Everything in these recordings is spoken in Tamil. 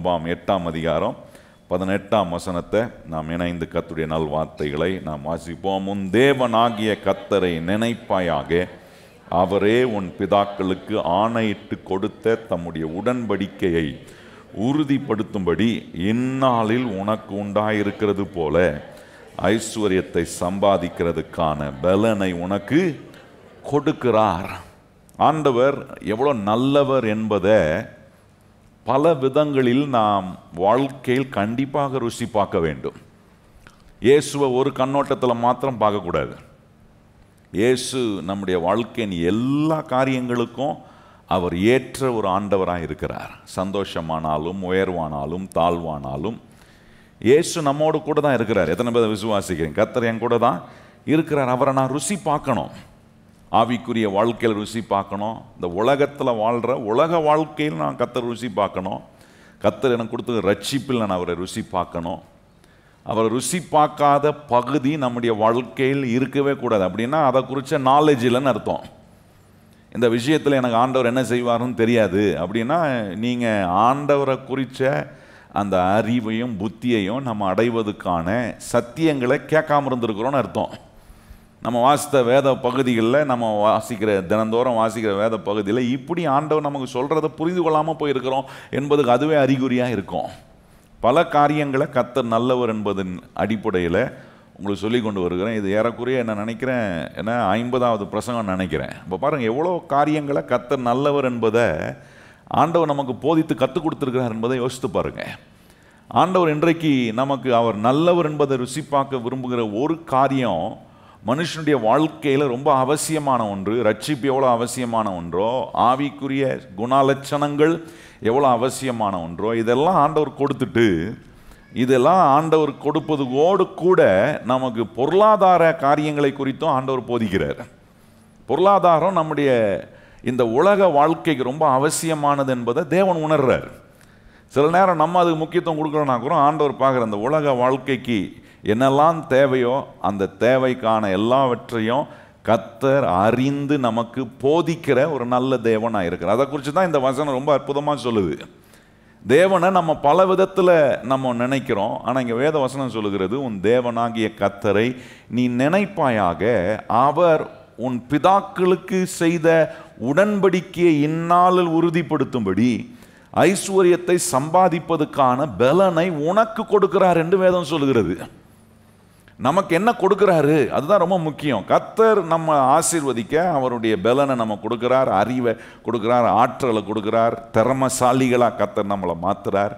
8ஆம் அதிகாரம் 18ஆம் வசனத்தை நாம் இணைந்து கர்த்தருடைய நல் வார்த்தைகளை நாம் வாசிப்போம். உன் தேவனாகிய கர்த்தரை நினைப்பாயாக, அவரே உன் பிதாக்களுக்கு ஆணையிட்டு கொடுத்த தம்முடைய உடன்படிக்கையை உறுதிப்படுத்தும்படி இந்நாளில் உனக்கு உண்டாயிருக்கிறது போல ஐஸ்வர்யத்தை சம்பாதிக்கிறதுக்கான பலனை உனக்கு கொடுக்கிறார். ஆண்டவர் எவ்வளோ நல்லவர் என்பதை பல விதங்களில் நாம் வாழ்க்கையில் கண்டிப்பாக ருசி பார்க்க வேண்டும். இயேசுவை ஒரு கண்ணோட்டத்தில் மாத்திரம் பார்க்கக்கூடாது. இயேசு நம்முடைய வாழ்க்கையின் எல்லா காரியங்களுக்கும் அவர் ஏற்ற ஒரு ஆண்டவராக இருக்கிறார். சந்தோஷமானாலும் உயர்வானாலும் தாழ்வானாலும் இயேசு நம்மோடு கூட தான் இருக்கிறார். எத்தனை பேர் விசுவாசிக்கிறேன்? கர்த்தர் என் கூட தான் இருக்கிறார். அவரை நான் ருசி பார்க்கணும். ஆவிக்குரிய வாழ்க்கையில் ருசி பார்க்கணும். இந்த உலகத்தில் வாழ்கிற உலக வாழ்க்கையில் நான் கர்த்தர் ருசி பார்க்கணும். கர்த்தர் எனக்கு கொடுத்த ரட்சிப்பில் நான் அவரை ருசி பார்க்கணும். அவரை ருசி பார்க்காத பகுதி நம்முடைய வாழ்க்கையில் இருக்கவே கூடாது. அப்படின்னா அதை குறித்த நாலேஜ் இல்லைன்னு அர்த்தம். இந்த விஷயத்தில் எனக்கு ஆண்டவர் என்ன செய்வாருன்னு தெரியாது அப்படின்னா நீங்கள் ஆண்டவரை குறித்த அந்த அறிவையும் புத்தியையும் நம்ம அடைவதற்கான சத்தியங்களை கேட்காம இருந்திருக்கிறோன்னு அர்த்தம். நம்ம வாசித்த வேத பகுதிகளில் நம்ம தினந்தோறும் வாசிக்கிற வேத பகுதியில் இப்படி ஆண்டவர் நமக்கு சொல்கிறத புரிந்து கொள்ளாமல் போயிருக்கிறோம் என்பதுக்கு அதுவே அறிகுறியாக இருக்கும். பல காரியங்களை கர்த்தர் நல்லவர் என்பதன் அடிப்படையில் உங்களுக்கு சொல்லி கொண்டு வருகிறேன். இது ஏறக்குறைய என்ன நினைக்கிறேன், ஏன்னா 50வது பிரசங்கம் நினைக்கிறேன். இப்போ பாருங்கள், எவ்வளோ காரியங்களை கர்த்தர் நல்லவர் என்பதை ஆண்டவர் நமக்கு போதித்து கற்றுக் கொடுத்துருக்கிறார் என்பதை யோசித்து பாருங்கள். ஆண்டவர் இன்றைக்கு நமக்கு அவர் நல்லவர் என்பதை ருசி பார்க்க விரும்புகிற ஒரு காரியம் மனுஷனுடைய வாழ்க்கையில் ரொம்ப அவசியமான ஒன்று. ரட்சிப்பு எவ்வளோ அவசியமான ஒன்றோ, ஆவிக்குரிய குணலட்சணங்கள் எவ்வளோ அவசியமான ஒன்றோ, இதெல்லாம் ஆண்டவர் கொடுத்துட்டு, இதெல்லாம் ஆண்டவர் கொடுப்பதோடு கூட நமக்கு பொருளாதார காரியங்களை குறித்தும் ஆண்டவர் போதிக்கிறார். பொருளாதாரம் நம்முடைய இந்த உலக வாழ்க்கைக்கு ரொம்ப அவசியமானது என்பதை தேவன் உணர்றார். சில நேரம் நம்ம அதுக்கு முக்கியத்துவம் கொடுக்குறோன்னா கூட ஆண்டவர் பார்க்குற அந்த உலக வாழ்க்கைக்கு என்னெல்லாம் தேவையோ அந்த தேவைக்கான எல்லாவற்றையும் கர்த்தர் அறிந்து நமக்கு போதிக்கிற ஒரு நல்ல தேவனாக இருக்கிறார். அதை குறித்து தான் இந்த வசனம் ரொம்ப அற்புதமாக சொல்லுது. தேவனை நம்ம பல விதத்தில் நம்ம நினைக்கிறோம். ஆனால் இங்கே வேத வசனம் சொல்லுகிறது, உன் தேவனாகிய கர்த்தரை நீ நினைப்பாயாக, அவர் உன் பிதாக்களுக்கு செய்த உடன்படிக்கையை இந்நாளில் உறுதிப்படுத்தும்படி ஐஸ்வர்யத்தை சம்பாதிப்பதற்கான பலனை உனக்கு கொடுக்கிறார் என்று வேதம் சொல்லுகிறது. நமக்கு என்ன கொடுக்கிறாரு அதுதான் ரொம்ப முக்கியம். கர்த்தர் நம்ம ஆசீர்வதிக்க அவருடைய பலனை நம்ம கொடுக்கிறார், அறிவை கொடுக்கிறார், ஆற்றலை கொடுக்கிறார், திறமசாலிகளாக கர்த்தர் நம்மளை மாற்றுறார்.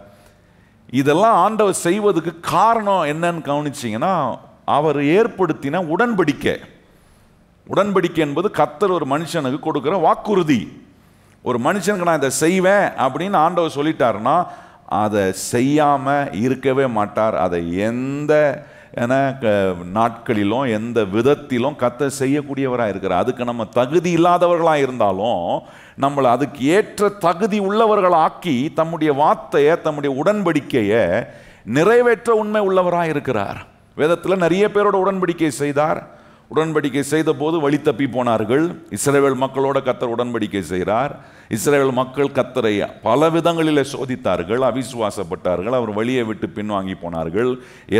இதெல்லாம் ஆண்டவர் செய்வதுக்கு காரணம் என்னன்னு கவனிச்சிங்கன்னா, அவர் ஏற்படுத்தின உடன்படிக்கை. உடன்படிக்கை என்பது கர்த்தர் ஒரு மனுஷனுக்கு கொடுக்குற வாக்குறுதி. ஒரு மனுஷனுக்கு நான் இதை செய்வேன் அப்படின்னு ஆண்டவர் சொல்லிட்டாருன்னா அதை செய்யாமல் இருக்கவே மாட்டார். அதை எந்த நாட்களிலும் எந்த விதத்திலும் கர்த்தர் செய்யக்கூடியவராக இருக்கிறார். அதுக்கு நம்ம தகுதி இல்லாதவர்களாக இருந்தாலும் நம்மளை அதுக்கு ஏற்ற தகுதி உள்ளவர்களாக்கி தம்முடைய வார்த்தையை, தம்முடைய உடன்படிக்கையை நிறைவேற்ற உண்மை உள்ளவராக இருக்கிறார். வேதத்தில் நிறைய பேரோட உடன்படிக்கை செய்தார். உடன்படிக்கை செய்த போது வழி தப்பி போனார்கள். இஸ்ரவேல் மக்களோட கர்த்தர் உடன்படிக்கை செய்கிறார். இஸ்ரவேல் மக்கள் கர்த்தரை பல விதங்களில் சோதித்தார்கள், அவிசுவாசப்பட்டார்கள், அவர் வழியை விட்டு பின்வாங்கி போனார்கள்.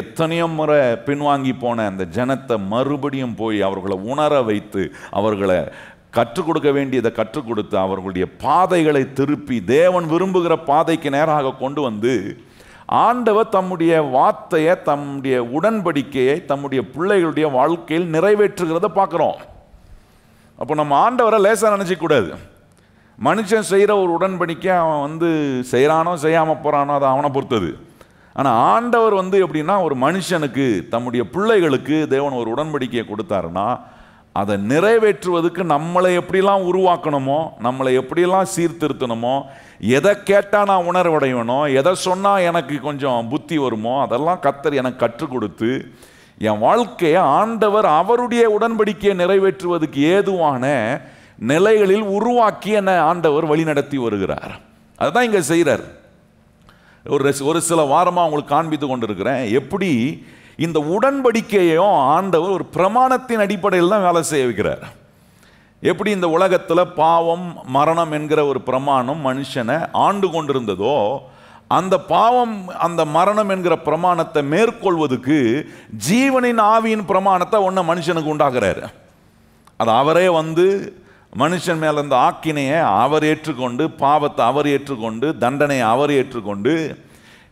எத்தனையோ முறை பின்வாங்கி போன அந்த ஜனத்தை மறுபடியும் போய் அவர்களை உணர வைத்து, அவர்களை கற்றுக் கொடுக்க வேண்டியதை கற்றுக் கொடுத்து, அவர்களுடைய பாதைகளை திருப்பி தேவன் விரும்புகிற பாதைக்கு நேராக கொண்டு வந்து ஆண்டவர் தம்முடைய வார்த்தையை, தம்முடைய உடன்படிக்கையை தம்முடைய பிள்ளைகளுடைய வாழ்க்கையில் நிறைவேற்றுகிறத பார்க்குறோம். அப்போ நம்ம ஆண்டவரை லேசாக நினச்சிக்கூடாது. மனுஷன் செய்கிற ஒரு உடன்படிக்கை அவன் செய்கிறானோ செய்யாமல் போகிறானோ அது அவனை பொறுத்தது. ஆனால் ஆண்டவர் எப்படின்னா, ஒரு மனுஷனுக்கு தம்முடைய பிள்ளைகளுக்கு தேவன் ஒரு உடன்படிக்கையை கொடுத்தாருன்னா அதை நிறைவேற்றுவதற்கு நம்மளை எப்படிலாம் உருவாக்கணுமோ, நம்மளை எப்படிலாம் சீர்திருத்தணுமோ, எதை கேட்டால் நான் உணர்வடையணும், எதை சொன்னால் எனக்கு கொஞ்சம் புத்தி வருமோ, அதெல்லாம் கர்த்தர் எனக்கு கற்றுக் கொடுத்து என் வாழ்க்கையை ஆண்டவர் அவருடைய உடன்படிக்கையை நிறைவேற்றுவதற்கு ஏதுவான நிலைகளில் உருவாக்கி என்னை ஆண்டவர் வழி நடத்தி வருகிறார். அதுதான் இங்கே செய்கிறார். ஒரு சில வாரமாக உங்களுக்கு காண்பித்து கொண்டிருக்கிறேன் எப்படி இந்த உடன்படிக்கையையும் ஆண்டவர் ஒரு பிரமாணத்தின் அடிப்படையில் தான் வேலை செய்ய வைக்கிறார். எப்படி இந்த உலகத்தில் பாவம் மரணம் என்கிற ஒரு பிரமாணம் மனுஷனை ஆண்டு கொண்டிருந்ததோ, அந்த பாவம், அந்த மரணம் என்கிற பிரமாணத்தை மேற்கொள்வதுக்கு ஜீவனின் ஆவியின் பிரமாணத்தை ஒன்று மனுஷனுக்கு உண்டாக்குறாரு. அது அவரே மனுஷன் மேல இருந்த ஆக்கினையை அவர் ஏற்றுக்கொண்டு, பாவத்தை அவர் ஏற்றுக்கொண்டு, தண்டனையை அவர் ஏற்றுக்கொண்டு,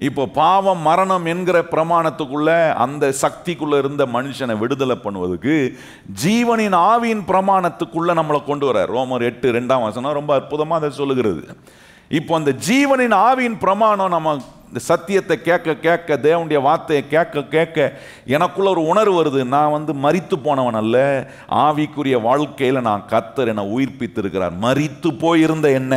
இப்போ பாவம் மரணம் என்கிற பிரமாணத்துக்குள்ள அந்த சக்திக்குள்ள இருந்த மனுஷனை விடுதலை பண்ணுவதுக்கு ஜீவனின் ஆவியின் பிரமாணத்துக்குள்ள நம்மளை கொண்டு வர ரோமர் 8:2 ரொம்ப அற்புதமாக அதை சொல்லுகிறது. இப்போ அந்த ஜீவனின் ஆவியின் பிரமாணம் நம்ம இந்த சத்தியத்தை கேட்க கேட்க, தேவனுடைய வார்த்தையை கேட்க கேட்க எனக்குள்ள ஒரு உணர்வு வருது. நான் மரித்து போனவன் அல்ல, ஆவிக்குரிய வாழ்க்கையில் நான் கர்த்தர் என்னை உயிர்ப்பித்திருக்கிறார். மரித்து போயிருந்த என்ன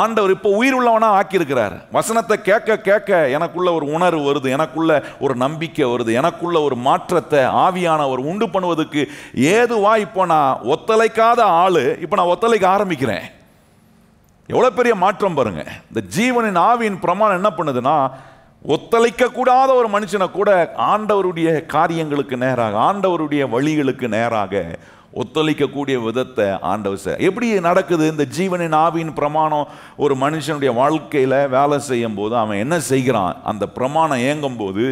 ஆண்டவர் இப்போ உயிர் உள்ளவனா ஆக்கியிருக்கிறார். வசனத்தை கேட்க கேட்க எனக்குள்ள ஒரு உணர்வு வருது, எனக்குள்ள ஒரு நம்பிக்கை வருது, எனக்குள்ள ஒரு மாற்றத்தை ஆவியானவர் உண்டு பண்ணுவதற்கு ஏதுவா இப்போ நான் ஒத்துழைக்காத ஆளு இப்போ நான் ஒத்துழைக்க ஆரம்பிக்கிறேன். எவ்வளோ பெரிய மாற்றம் பாருங்க. இந்த ஜீவனின் ஆவியின் பிரமாணம் என்ன பண்ணுதுன்னா, ஒத்துழைக்க கூடாத ஒரு மனுஷனை கூட ஆண்டவருடைய காரியங்களுக்கு நேராக, ஆண்டவருடைய வழிகளுக்கு நேராக ஒத்துழைக்கக்கூடிய விதத்தை ஆண்டவர் எப்படி நடக்குது? இந்த ஜீவனின் ஆவியின் பிரமாணம் ஒரு மனுஷனுடைய வாழ்க்கையில் வேலை செய்யும் போது அவன் என்ன செய்கிறான், அந்த பிரமாணம் இயங்கும் போது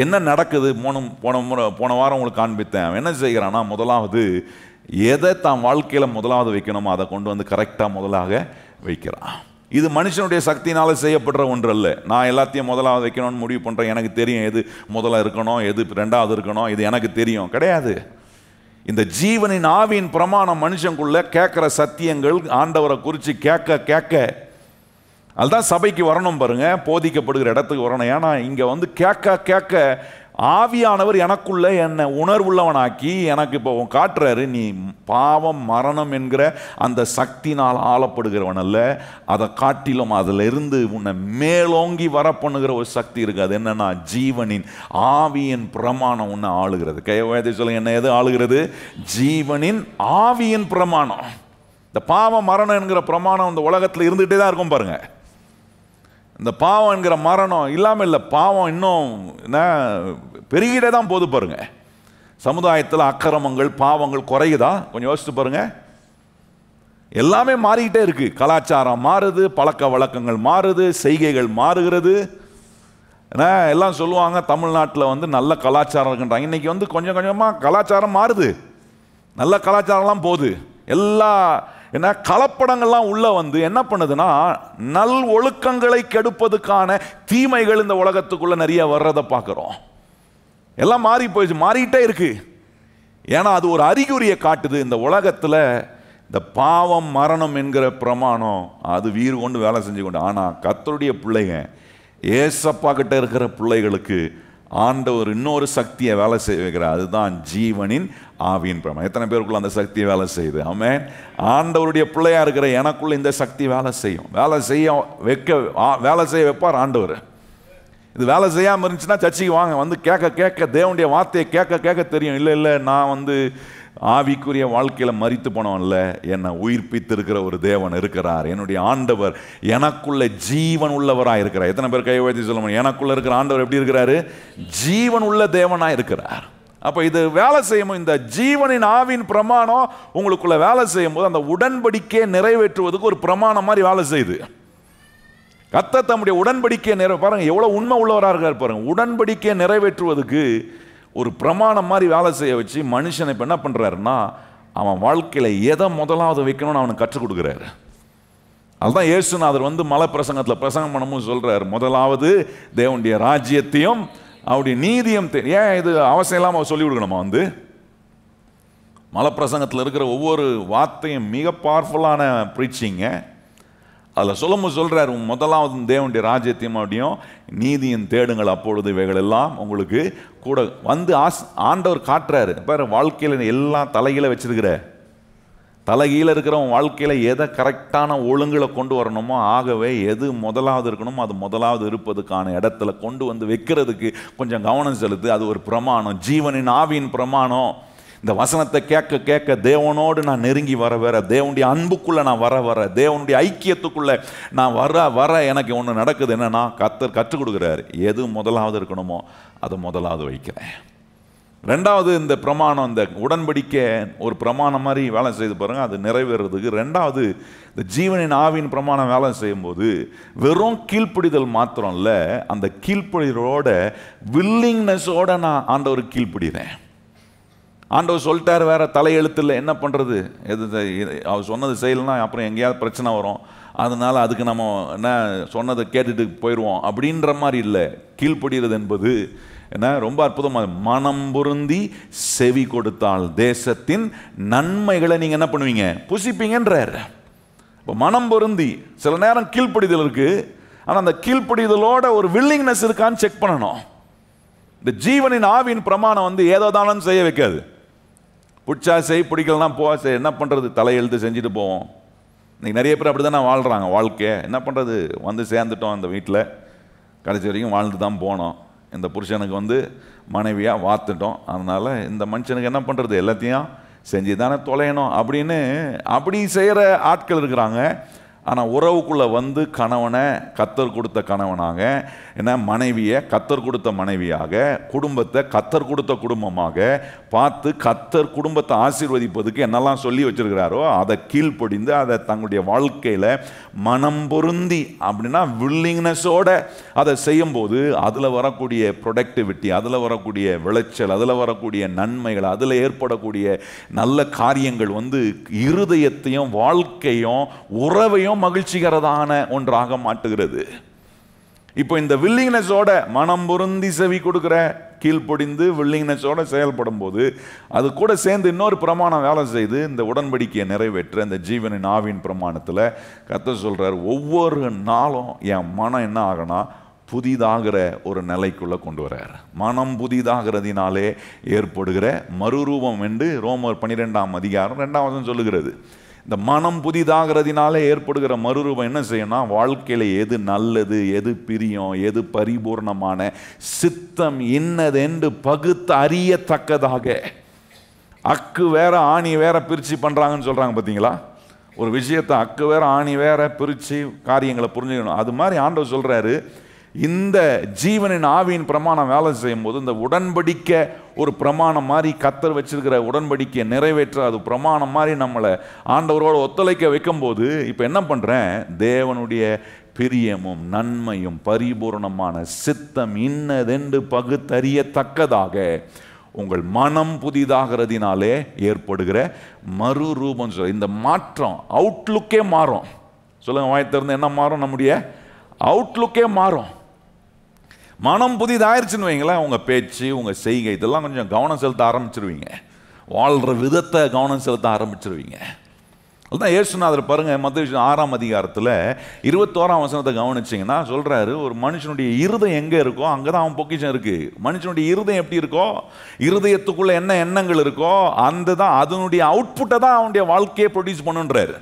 என்ன நடக்குது? போன வாரம் உங்களுக்கு காண்பித்தேன். அவன் என்ன செய்கிறான்னா, முதலாவது எதை தான் வாழ்க்கையில் முதலாவது வைக்கணுமோ அதை கொண்டு கரெக்டாக முதலாக வைக்கிறான். இது மனுஷனுடைய சக்தினால செய்யப்படுற ஒன்று அல்ல. நான் எல்லாத்தையும் முதலாவது வைக்கணும்னு முடிவு பண்ணுறேன், எனக்கு தெரியும் எது முதல்ல இருக்கணும், எது ரெண்டாவது இருக்கணும், இது எனக்கு தெரியும், கிடையாது. இந்த ஜீவனின் ஆவியின் பிரமாணம் மனுஷனுக்குள்ள கேட்குற சத்தியங்கள் ஆண்டவரை குறித்து கேட்க கேட்க, அதுதான் சபைக்கு வரணும் பாருங்க, போதிக்கப்படுகிற இடத்துக்கு வரணும். ஏன்னா இங்கே கேட்க கேட்க ஆவியானவர் எனக்குள்ள என்னை உணர்வுள்ளவனாக்கி எனக்கு இப்போ காட்டுறாரு, நீ பாவம் மரணம் என்கிற அந்த சக்தினால் ஆளப்படுகிறவன் அல்ல, அதை காட்டிலும் அதில் இருந்து உன்னை மேலோங்கி வர பண்ணுகிற ஒரு சக்தி இருக்குது. அது என்னன்னா, ஜீவனின் ஆவியின் பிரமாணம் உன்னை ஆளுகிறது. கையவாதி சொல்லுங்க, என்ன எது ஆளுகிறது? ஜீவனின் ஆவியின் பிரமாணம். இந்த பாவம் மரணம் என்கிற பிரமாணம் இந்த உலகத்தில் இருந்துகிட்டே தான் இருக்கும் பாருங்க. இந்த பாவம் என்கிற மரணம் இல்லாமல் இல்லை, பாவம் இன்னும் பெருகிட்டே தான் போது பாருங்க. சமுதாயத்தில் அக்கிரமங்கள் பாவங்கள் குறையுதா? கொஞ்சம் யோசிச்சு பாருங்க. எல்லாமே மாறிக்கிட்டே இருக்கு. கலாச்சாரம் மாறுது, பழக்க வழக்கங்கள் மாறுது, செய்கைகள் மாறுகிறது. எல்லாம் சொல்லுவாங்க தமிழ்நாட்டில் நல்ல கலாச்சாரம் இருக்குன்றாங்க. இன்னைக்கு கொஞ்சம் கொஞ்சமாக கலாச்சாரம் மாறுது, நல்ல கலாச்சாரம்லாம் போகுது. எல்லா கலப்படங்கள்லாம் உள்ள என்ன பண்ணுதுன்னா, நல் ஒழுக்கங்களை கெடுப்பதுக்கான தீமைகள் இந்த உலகத்துக்குள்ள நிறைய வர்றதை பார்க்குறோம். எல்லாம் மாறி போயிடுச்சு, மாறிக்கிட்டே இருக்கு. ஏன்னா அது ஒரு அறிகுறியை காட்டுது. இந்த உலகத்தில் இந்த பாவம் மரணம் என்கிற பிரமாணம் அது வீறு கொண்டு வேலை செஞ்சு கொண்டு, ஆனால் கர்த்தருடைய பிள்ளைங்க, ஏசப்பா கிட்ட இருக்கிற பிள்ளைகளுக்கு ஆண்டவர் இன்னொரு சக்தியை வேலை செய்ய வைக்கிறார். அதுதான் ஜீவனின் ஆவியின் பிரமாணம். எத்தனை பேருக்குள்ள அந்த சக்தியை வேலை செய்யுது? ஆமென். ஆண்டவருடைய பிள்ளையா இருக்கிற எனக்குள்ள இந்த சக்தி வேலை செய்யும். வேலை செய்ய வைப்பார் ஆண்டவர். இது வேலை செய்யாமல் இருந்துச்சுன்னா சர்ச்சைக்கு வாங்க, கேட்க கேட்க தேவனுடைய வார்த்தையை கேட்க கேட்க தெரியும். இல்லை நான் ஆவிக்குரிய வாழ்க்கையில் மரித்து போனவன்ல, என்னை உயிர்ப்பித்திருக்கிற ஒரு தேவன் இருக்கிறார். என்னுடைய ஆண்டவர் எனக்குள்ள ஜீவன் உள்ளவராக இருக்கிறார். எத்தனை பேர் கை வைத்து சொல்ல முடியும்? எனக்குள்ள இருக்கிற ஆண்டவர் எப்படி இருக்கிறாரு? ஜீவன் உள்ள தேவனாக இருக்கிறார். அப்போ இது வேலை செய்யும். இந்த ஜீவனின் ஆவின் பிரமாணம் உங்களுக்குள்ள வேலை செய்யும் போது அந்த உடன்படிக்கையை நிறைவேற்றுவதற்கு ஒரு பிரமாணம் மாதிரி வேலை செய்யுது. கர்த்தர் தம்முடைய உடன்படிக்கையை பாருங்க, எவ்வளவு உண்மை உள்ளவராக இருக்கார் பாருங்க. உடன்படிக்கையை நிறைவேற்றுவதற்கு ஒரு பிரமாணம் மாதிரி வேலை செய்ய வச்சு மனுஷனை இப்போ என்ன பண்ணுறாருன்னா, அவன் வாழ்க்கையில் எதை முதலாவது வைக்கணும்னு அவனுக்கு கற்றுக் கொடுக்குறாரு. அதுதான் இயேசுநாதர் மலை பிரசங்கத்தில் பிரசங்கம் பண்ணும்போது சொல்கிறார், முதலாவது தேவனுடைய ராஜ்யத்தையும் அவருடைய நீதியும். ஏன் இது அவசியம் இல்லாமல் அவர் சொல்லி கொடுக்கணுமா? மலை பிரசங்கத்தில் இருக்கிற ஒவ்வொரு வார்த்தையும் மிக பவர்ஃபுல்லான ப்ரீச்சிங்க. அதில் சொல்லும்போது சொல்கிறார், முதலாவது தேவனுடைய ராஜ்யத்தையும் அப்படியும் நீதியின் தேடுங்கள், அப்பொழுது இவைகள் எல்லாம் உங்களுக்கு கூட ஆண்டவர் காட்டுறாரு. பாரு, வாழ்க்கையில் எல்லாம் தலைகீழ வச்சிருக்கிற, தலைகீழ இருக்கிறவன் வாழ்க்கையில் எதை கரெக்டான ஒழுங்குல கொண்டு வரணுமோ, ஆகவே எது முதலாவது இருக்கணுமோ அது முதலாவது இருப்பதுக்கான இடத்துல கொண்டு வைக்கிறதுக்கு கொஞ்சம் கவனம் செலுத்து. அது ஒரு பிரமாணம், ஜீவனின் ஆவியின் பிரமாணம். இந்த வசனத்தை கேட்க கேட்க தேவனோடு நான் நெருங்கி வர தேவனுடைய அன்புக்குள்ள நான் வர தேவனுடைய ஐக்கியத்துக்குள்ள நான் வர எனக்கு ஒன்று நடக்குது. என்னன்னா, கர்த்தர் கற்றுக் கொடுக்குறாரு, எது முதலாவது இருக்கணுமோ அதை முதலாவது வைக்கிறேன். ரெண்டாவது இந்த பிரமாணம், இந்த உடன்படிக்கை ஒரு பிரமாணம் மாதிரி வேலை செய்து பாருங்க, அது நிறைவேறதுக்கு. ரெண்டாவது இந்த ஜீவனின் ஆவியின் பிரமாணம் வேலை செய்யும்போது வெறும் கீழ்ப்பிடிதல் மாத்திரம் இல்லை, அந்த கீழ்ப்பிடிதலோட வில்லிங்னஸோட நான் ஆண்டவருக்கு கீழ்ப்பிடிறேன். ஆண்டவர் சொல்லிட்டார், வேற தலையெழுத்தில் என்ன பண்ணுறது, அவர் சொன்னது செய்யலைன்னா அப்புறம் எங்கேயாவது பிரச்சனை வரும், அதனால அதுக்கு நம்ம என்ன சொன்னதை கேட்டுட்டு போயிடுவோம் அப்படின்ற மாதிரி இல்லை. கீழ்ப்படுகிறது என்பது என்ன ரொம்ப அற்புதமாக, மனம் பொருந்தி செவி கொடுத்தால் தேசத்தின் நன்மைகளை நீங்கள் என்ன பண்ணுவீங்க, புசிப்பீங்கன்றார். இப்போ மனம் பொருந்தி, சில நேரம் கீழ்ப்படிதல் இருக்கு, ஆனால் அந்த கீழ்ப்படிதலோட ஒரு வில்லிங்னஸ் இருக்கான்னு செக் பண்ணணும். இந்த ஜீவனின் ஆவியின் பிரமாணம் ஏதோ தானம் செய்ய வைக்காது. பிடிச்சா செய், பிடிக்கலாம் போ, என்ன பண்ணுறது, தலையெழுத்து செஞ்சுட்டு போவோம். இன்னைக்கு நிறைய பேர் அப்படி தானே வாழ்கிறாங்க வாழ்க்கையை. என்ன பண்ணுறது, சேர்ந்துட்டோம் அந்த வீட்டில், கடைசி வரைக்கும் வாழ்ந்து தான் போனோம். இந்த புருஷனுக்கு மனைவியாக வாத்துட்டோம், அதனால் இந்த மனுஷனுக்கு என்ன பண்ணுறது, எல்லாத்தையும் செஞ்சு தானே தொலையணும் அப்படின்னு அப்படி செய்கிற ஆட்கள் இருக்கிறாங்க. ஆனால் உறவுக்குள்ளே கணவனை கத்தர் கொடுத்த கணவனாக, என்ன மனைவியை கத்தர் கொடுத்த மனைவியாக, குடும்பத்தை கத்தர் கொடுத்த குடும்பமாக பார்த்து கத்தர் குடும்பத்தை ஆசீர்வதிப்பதுக்கு என்னெல்லாம் சொல்லி வச்சிருக்கிறாரோ அதை கீழ்ப்படிந்து அதை தங்களுடைய வாழ்க்கையில் மனம் பொருந்தி அப்படின்னா வில்லிங்னஸோட அதை செய்யும்போது அதில் வரக்கூடிய ப்ரொடக்டிவிட்டி, அதில் வரக்கூடிய விளைச்சல், அதில் வரக்கூடிய நன்மைகள், அதில் ஏற்படக்கூடிய நல்ல காரியங்கள் இருதயத்தையும் வாழ்க்கையும் உறவையும் மகிழ்ச்சிகரதான ஒன்றாக மாட்டுகிறது. இப்போ இந்த வில்லிங்னஸோட மனம் பொருந்தி செவி கொடுக்கிற, கீழ்ப்படிந்து வில்லிங்னஸோட செயல்படும் போது அது கூட சேர்ந்து இன்னொரு பிரமாணம் வேலை செய்து இந்த உடன்படிக்கையை நிறைவேற்ற இந்த ஜீவனின் ஆவியின் பிரமாணத்தில் கர்த்தர் சொல்றார், ஒவ்வொரு நாளும் என் மனம் என்ன ஆகனா புதிதாகிற ஒரு நிலைக்குள்ள கொண்டு வர்றார். மனம் புதிதாகிறதினாலே ஏற்படுகிற மறுரூபம் என்று ரோமர் 12ஆம் அதிகாரம் 2ஆம் வசனம் சொல்லுகிறது. இந்த மனம் புதிதாகிறதினாலே ஏற்படுகிற மறுரூபம் என்ன செய்யணும், வாழ்க்கையில் எது நல்லது, எது பிரியம், எது பரிபூர்ணமான சித்தம் இன்னதென்று பகுத்து அறியத்தக்கதாக. அக்கு வேற ஆணி வேற பிரித்து பண்ணுறாங்கன்னு சொல்கிறாங்க பார்த்தீங்களா, ஒரு விஷயத்தை அக்கு வேற ஆணி வேற பிரித்து காரியங்களை புரிஞ்சுக்கணும். அது மாதிரி ஆண்டவர் சொல்கிறாரு, இந்த ஜீவனின் ஆவியின் பிரமாணம் வேலை செய்யும் போது இந்த உடன்படிக்கை ஒரு பிரமாணம் மாதிரி கத்தர் வச்சிருக்கிற உடன்படிக்கையை நிறைவேற்ற அது பிரமாணம் மாதிரி நம்மளை ஆண்டவரோட ஒத்துழைக்க வைக்கும் போது இப்போ என்ன பண்ணுறேன், தேவனுடைய பிரியமும் நன்மையும் பரிபூர்ணமான சித்தம் இன்னதென்று பகுத்தறியத்தக்கதாக உங்கள் மனம் புதிதாகிறதினாலே ஏற்படுகிற மறுரூபம். இந்த மாற்றம் அவுட்லுக்கே மாறும். சொல்லுங்க வாய் திறந்து, என்ன மாறும், நம்முடைய அவுட்லுக்கே மாறும். மனம் புதிதாயிருச்சுன்னு வைங்களேன், உங்கள் பேச்சு, உங்கள் செய்கை இதெல்லாம் கொஞ்சம் கவனம் செலுத்த ஆரம்பிச்சிருவீங்க, வாழ்கிற விதத்தை கவனம் செலுத்த ஆரம்பிச்சிருவீங்க. அதுதான் இயேசுநாதர் பாருங்க, மத்தேயு 6ஆம் அதிகாரத்தில் 21ஆம் வசனத்தை கவனிச்சிங்கன்னா சொல்கிறாரு, ஒரு மனுஷனுடைய இருதயம் எங்கே இருக்கோ அங்கே தான் அவன் பொக்கிஷம் இருக்குது. மனுஷனுடைய இருதயம் எப்படி இருக்கோ, இருதயத்துக்குள்ளே என்ன எண்ணங்கள் இருக்கோ அதனுடைய அவுட்புட்டை தான் அவனுடைய வாழ்க்கையை ப்ரொடியூஸ் பண்ணுன்றாரு.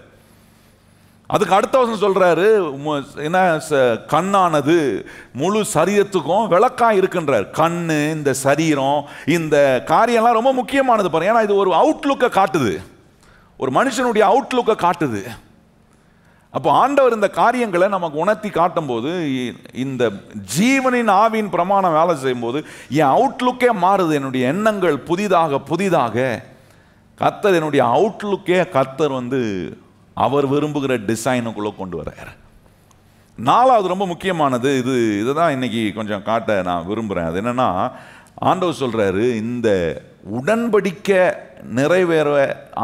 அதுக்கு அடுத்த வசனம் சொல்றாரு, என்ன கண்ணானது முழு சரீரத்துக்கும் விளக்கா இருக்குன்றார். கண்ணு, இந்த சரீரம், இந்த காரியம்லாம் ரொம்ப முக்கியமானது பாருங்க. ஏன்னா இது ஒரு அவுட்லுக்கை காட்டுது, ஒரு மனுஷனுடைய அவுட்லுக்கை காட்டுது. அப்போ ஆண்டவர் இந்த காரியங்களை நமக்கு உணர்த்தி காட்டும் போது, இந்த ஜீவனின் ஆவியின் பிரமாணம் வேலை செய்யும் போது என் அவுட்லுக்கே மாறுது. என்னுடைய எண்ணங்கள் புதிதாக புதிதாக கர்த்தர் என்னுடைய அவுட்லுக்கே கர்த்தர் அவர் விரும்புகிற டிசைனுக்குள்ளே கொண்டு வர்றார். நாலாவது ரொம்ப முக்கியமானது, இதை தான் இன்னைக்கு கொஞ்சம் காட்ட நான் விரும்புகிறேன். அது என்னென்னா, ஆண்டவர் சொல்கிறாரு, இந்த உடன்படிக்கை நிறைவேற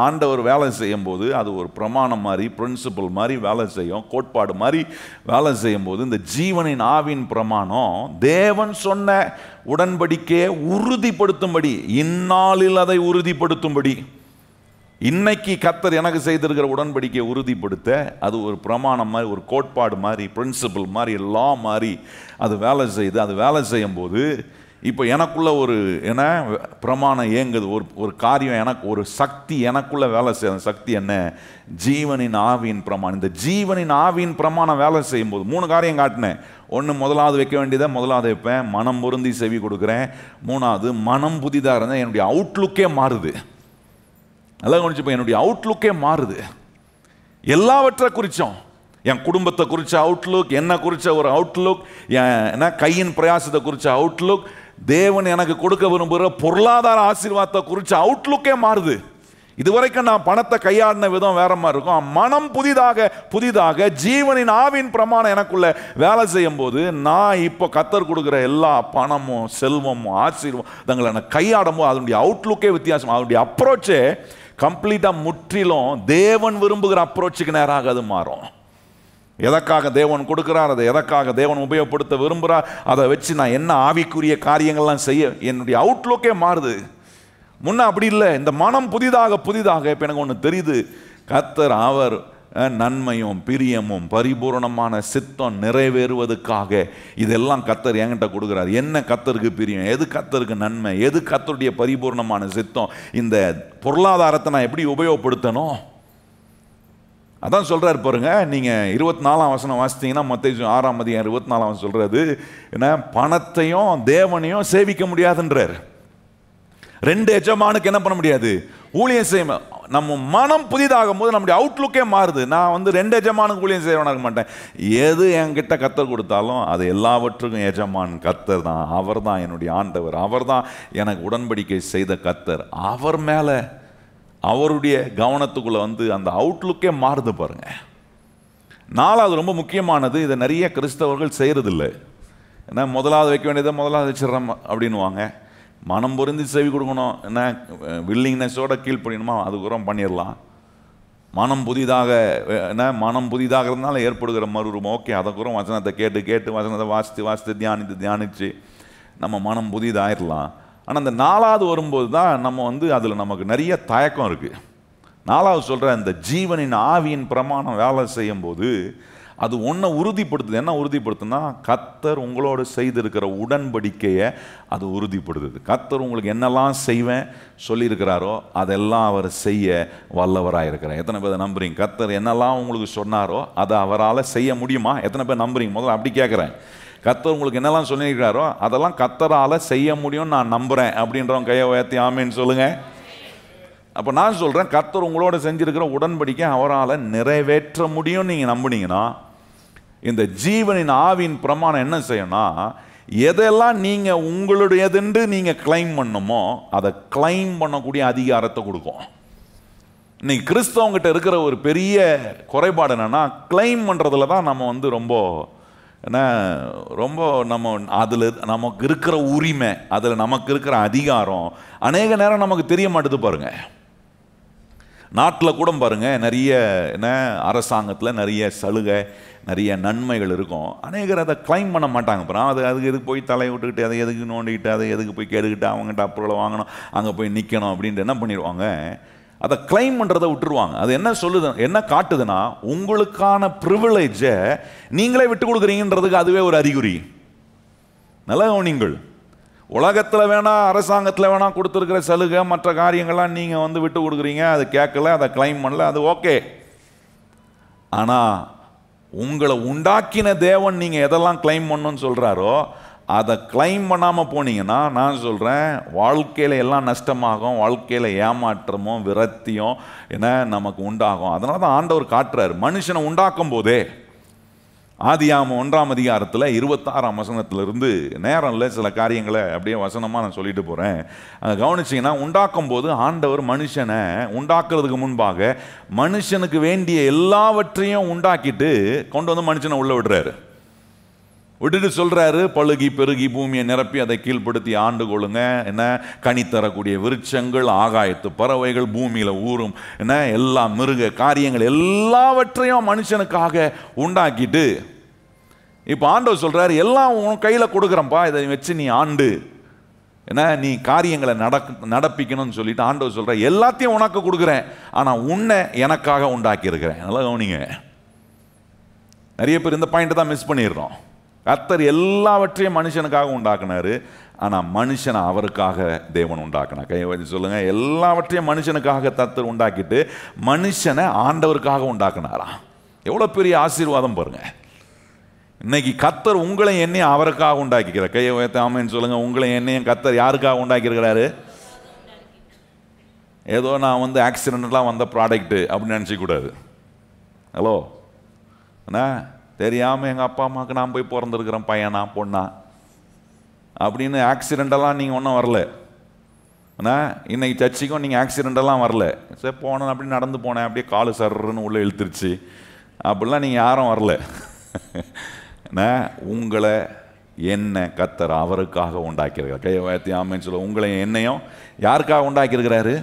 ஆண்டவர் வேலை செய்யும் போது அது ஒரு பிரமாணம் மாதிரி, பிரின்சிபல் மாதிரி வேலை செய்யும், கோட்பாடு மாதிரி வேலை செய்யும் போது இந்த ஜீவனின் ஆவின் பிரமாணம் தேவன் சொன்ன உடன்படிக்கையை உறுதிப்படுத்தும்படி, இந்நாளில் அதை உறுதிப்படுத்தும்படி, இன்னைக்கு கர்த்தர் எனக்கு செய்திருக்கிற உடன்படிக்கையை உறுதிப்படுத்த அது ஒரு பிரமாணம் மாதிரி, ஒரு கோட்பாடு மாதிரி, பிரின்சிபல் மாதிரி, லா மாதிரி அது வேலை செய்யுது. அது வேலை செய்யும் போது இப்போ எனக்குள்ள ஒரு என்ன பிரமாணம் இயங்குது, ஒரு காரியம், எனக்கு ஒரு சக்தி எனக்குள்ள வேலை செய்யும். சக்தி என்ன, ஜீவனின் ஆவியின் பிரமாணம். இந்த ஜீவனின் ஆவியின் பிரமாணம் வேலை செய்யும் போது 3 காரியம் காட்டினேன். ஒன்று, முதலாவது வைக்க வேண்டியதை முதலாவது வைப்பேன், மனம் பொருந்தி செவி கொடுக்குறேன். 3வது, மனம் புதிதாக இருந்தால் என்னுடைய அவுட்லுக்கே மாறுது. நல்லா கவனிச்சுப்போம், என்னுடைய அவுட்லுக்கே மாறுது. எல்லாவற்றை குறித்தோம், என் குடும்பத்தை குறித்த அவுட்லுக், என்னை குறித்த ஒரு அவுட்லுக், என்ன கையின் பிரயாசத்தை குறித்த அவுட்லுக், தேவன் எனக்கு கொடுக்க விரும்புகிற பொருளாதார ஆசீர்வாதத்தை குறித்து அவுட்லுக்கே மாறுது. இதுவரைக்கும் நான் பணத்தை கையாடின விதம் வேற மாதிரி இருக்கும். மனம் புதிதாக ஜீவனின் ஆவின் பிரமாணம் எனக்குள்ள வேலை செய்யும் போது நான் இப்போ கர்த்தர் கொடுக்குற எல்லா பணமும் செல்வமும் ஆசீர்வாதங்களை எனக்கு கையாடும் போது அதனுடைய அவுட்லுக்கே வித்தியாசம், அதனுடைய அப்ரோச்சே கம்ப்ளீட்டாக முற்றிலும் தேவன் விரும்புகிற அப்ரோச்சுக்கு நேராக அது மாறும். எதற்காக தேவன் கொடுக்கிறார், அதை எதற்காக தேவன் உபயோகப்படுத்த விரும்புகிறார், அதை வச்சு நான் என்ன ஆவிக்குரிய காரியங்கள்லாம் செய்ய என்னுடைய அவுட்லுக்கே மாறுது. முன்ன அப்படி இல்லை. இந்த மனம் புதிதாக இப்போ எனக்கு ஒன்று தெரியுது. கர்த்தர் அவர் நன்மையும் பிரியமும் பரிபூர்ணமான சித்தம் நிறைவேறுவதற்காக இதெல்லாம் கர்த்தர் என்கிட்ட கொடுக்குறார். என்ன கர்த்தருக்கு பிரியம், எது கர்த்தருக்கு நன்மை, எது கர்த்தருடைய பரிபூர்ணமான சித்தம், இந்த பொருளாதாரத்தை நான் எப்படி உபயோகப்படுத்தணும். அதான் சொல்றாரு பாருங்க. நீங்க 24ஆம் வசனம் வாசித்தீங்கன்னா மத்தேயு 6ஆம் அதிகாரம் 24ஆம் வசனம் சொல்றது என்ன, பணத்தையும் தேவனையும் சேவிக்க முடியாதுன்றார். ரெண்டு எஜமானுக்கு என்ன பண்ண முடியாது, ஊழியம் செய்ய. நம்ம மனம் புதிதாகும் போது நம்முடைய அவுட்லுக்கே மாறுது. நான் ரெண்டு எஜமானுக்கு ஊழியம் செய்யறவனா இருக்க மாட்டேன். எது என்கிட்ட கர்த்தர் கொடுத்தாலும் அது எல்லாவற்றுக்கும் எஜமான் கர்த்தர் தான். அவர் தான் என்னுடைய ஆண்டவர், அவர் தான் எனக்கு உடன்படிக்கை செய்த கர்த்தர். அவர் மேலே அவருடைய கவனத்துக்குள்ள அந்த அவுட்லுக்கே மாறுது பாருங்க. நாலாவது ரொம்ப முக்கியமானது, இதை நிறைய கிறிஸ்தவர்கள் செய்யறதில்லை. ஏன்னா முதலாவது வைக்க வேண்டியதை முதலாவது வச்சிடறோம் அப்படின்வாங்க. மனம் பொருந்தி செவி கொடுக்கணும், என்ன வில்லிங்னஸோட கீழ்ப்படியணுமா அதுக்கப்புறம் பண்ணிடலாம். மனம் புதிதாக இருந்தாலும் ஏற்படுகிற மறுரூபம், ஓகே அதுக்கப்புறம் வசனத்தை கேட்டு வசனத்தை வாசித்து தியானித்து நம்ம மனம் புதிதாயிடலாம். ஆனால் அந்த நாலாவது வரும்போது தான் நம்ம அதில் நமக்கு நிறைய தயக்கம் இருக்குது. நாலாவது சொல்கிற இந்த ஜீவனின் ஆவியின் பிரமாணம் வேலை செய்யும்போது அது ஒன்றை உறுதிப்படுத்துது. என்ன உறுதிப்படுத்துனா, கர்த்தர் உங்களோடு செய்திருக்கிற உடன்படிக்கையை அது உறுதிப்படுத்துது. கர்த்தர் உங்களுக்கு என்னெல்லாம் செய்வேன் சொல்லியிருக்கிறாரோ அதெல்லாம் அவர் செய்ய வல்லவராக இருக்கிறார். எத்தனை பேர் நம்புறீங்க? கர்த்தர் என்னெல்லாம் உங்களுக்கு சொன்னாரோ அதை அவரால் செய்ய முடியுமா? எத்தனை பேர் நம்புறீங்க? முதல்ல அப்படி கேட்குறேன். கர்த்தர் உங்களுக்கு என்னெல்லாம் சொல்லியிருக்கிறாரோ அதெல்லாம் கர்த்தரால் செய்ய முடியும்னு நான் நம்புகிறேன் அப்படின்றவங்க கையை உயர்த்தி ஆமேன்னு சொல்லுங்கள். அப்போ நான் சொல்கிறேன், கர்த்தர் உங்களோட செஞ்சுருக்கிற உடன்படிக்கை அவரால் நிறைவேற்ற முடியும்னு நீங்கள் நம்புனீங்கன்னா, இந்த ஜீவனின் ஆவியின் பிரமாணம் என்ன செய்யணும்னா, எதெல்லாம் நீங்கள் உங்களுடையதுன்று நீங்கள் கிளைம் பண்ணணுமோ அதை கிளைம் பண்ணக்கூடிய அதிகாரத்தை கொடுக்கும். இன்னைக்கு கிறிஸ்தவங்கிட்ட இருக்கிற ஒரு பெரிய குறைபாடு என்னென்னா, கிளைம் பண்ணுறதுல தான் நம்ம ரொம்ப நம்ம அதில் நமக்கு இருக்கிற உரிமை, அதில் நமக்கு இருக்கிற அதிகாரம் அநேக நேரம் நமக்கு தெரிய மாட்டுது பாருங்க. நாட்டில் கூட பாருங்க, நிறைய அரசாங்கத்தில் நிறைய சலுகை நிறைய நன்மைகள் இருக்கும். அநேகர் அதை கிளைம் பண்ண மாட்டாங்க. அப்புறம் அதுக்கு எதுக்கு போய் தலை விட்டுக்கிட்டு, அதை எதுக்கு நோண்டிக்கிட்டு, அதை எதுக்கு போய் கேட்டுக்கிட்டு, அவங்ககிட்ட அப்ரூவலை வாங்கணும், அங்கே போய் நிற்கணும் அப்படின்ட்டு என்ன பண்ணிடுவாங்க, அதை கிளைம் பண்ணுறதை விட்டுருவாங்க. அது என்ன சொல்லுது, என்ன காட்டுதுன்னா, உங்களுக்கான ப்ரிவிலேஜை நீங்களே விட்டு கொடுக்குறீங்கன்றதுக்கு அதுவே ஒரு அறிகுறி. நல்ல நீங்கள் உலகத்தில் வேணா அரசாங்கத்தில் வேணா கொடுத்துருக்கிற சலுகை மற்ற காரியங்கள்லாம் நீங்கள் விட்டு கொடுக்குறீங்க, அது கேட்கல, அதை கிளைம் பண்ணல, அது ஓகே. ஆனால் உங்களை உண்டாக்கின தேவன் நீங்கள் எதெல்லாம் கிளைம் பண்ணணும்னு சொல்கிறாரோ அதை கிளைம் பண்ணாமல் போனீங்கன்னா, நான் சொல்கிறேன், வாழ்க்கையில் எல்லாம் நஷ்டமாகும், வாழ்க்கையில் ஏமாற்றமும் விரக்தியும் நமக்கு உண்டாகும். அதனால தான் ஆண்டவர் காட்டுறார். மனுஷனை உண்டாக்கும் போதே ஆதியாகமம் 1ஆம் அதிகாரத்தில் 26ஆம் வசனத்திலிருந்து, நேரம் இல்லை சில காரியங்களை அப்படியே வசனமாக நான் சொல்லிட்டு போகிறேன், அங்கே கவனிச்சிங்கன்னா, உண்டாக்கும் போது ஆண்டவர் மனுஷனை உண்டாக்குறதுக்கு முன்பாக மனுஷனுக்கு வேண்டிய எல்லாவற்றையும் உண்டாக்கிட்டு கொண்டு மனுஷனை உள்ள விட்டுட்டு சொல்கிறாரு, பழுகி பெருகி பூமியை நிரப்பி அதை கீழ்ப்படுத்தி ஆண்டு கொள்ளுங்க, கனி தரக்கூடிய விருட்சங்கள், ஆகாயத்து பறவைகள், பூமியில் ஊறும் எல்லா மிருக காரியங்கள் எல்லாவற்றையும் மனுஷனுக்காக உண்டாக்கிட்டு இப்போ ஆண்டவர் சொல்கிறாரு, எல்லாம் உன் கையில் கொடுக்குறப்பா, இதை வச்சு நீ ஆண்டு நீ காரியங்களை நடப்பிக்கணும்னு சொல்லிட்டு ஆண்டவர் சொல்கிற, எல்லாத்தையும் உனக்கு கொடுக்குறேன், ஆனால் உன்னை எனக்காக உண்டாக்கி இருக்கிறேன். நல்லா கவனிங்க. நிறைய பேர் இந்த பாயிண்ட் தான் மிஸ் பண்ணிடுறோம். கர்த்தர் எல்லாவற்றையும் மனுஷனுக்காக உண்டாக்குனாரு, ஆனால் மனுஷனை அவருக்காக தேவன் உண்டாக்குனார். கையை வச்சு சொல்லுங்க, எல்லாவற்றையும் மனுஷனுக்காக கர்த்தர் உண்டாக்கிட்டு மனுஷனை ஆண்டவருக்காக உண்டாக்குனாராம். எவ்வளோ பெரிய ஆசீர்வாதம் பாருங்க. இன்னைக்கு கர்த்தர் உங்களை என்னையும் அவருக்காக உண்டாக்கிக்கிறார். கையை வைத்து ஆமென்னு சொல்லுங்க. உங்களை என்னையும் கர்த்தர் யாருக்காக உண்டாக்கியிருக்கிறாரு? ஏதோ நான் ஆக்சிடென்ட்லாம் வந்த ப்ராடக்ட்டு அப்படின்னு நினச்சிக்கூடாது. ஹலோ அண்ணா, தெரியாமல் எங்கள் அப்பா அம்மாவுக்கு நான் போய் பிறந்திருக்கிறேன், பையனா பொண்ணா, அப்படின்னு ஆக்சிடெண்டெல்லாம் நீங்கள் ஒன்றும் வரல. ஆனால் இன்னைக்கு சர்ச்சுக்கும் நீங்கள் ஆக்சிடெண்டெல்லாம் வரல. சரி போனேன் அப்படி நடந்து போனேன், அப்படியே காலு சர்றன்னு உள்ளே இழுத்துருச்சு அப்படிலாம் நீங்கள் யாரும் வரல. உங்களை என்ன கர்த்தர் அவருக்காக உண்டாக்கியிருக்கார். கையை உயர்த்தி ஆமென்னு சொல்ல. உங்களை என்னையும் யாருக்காக உண்டாக்கியிருக்கிறாரு?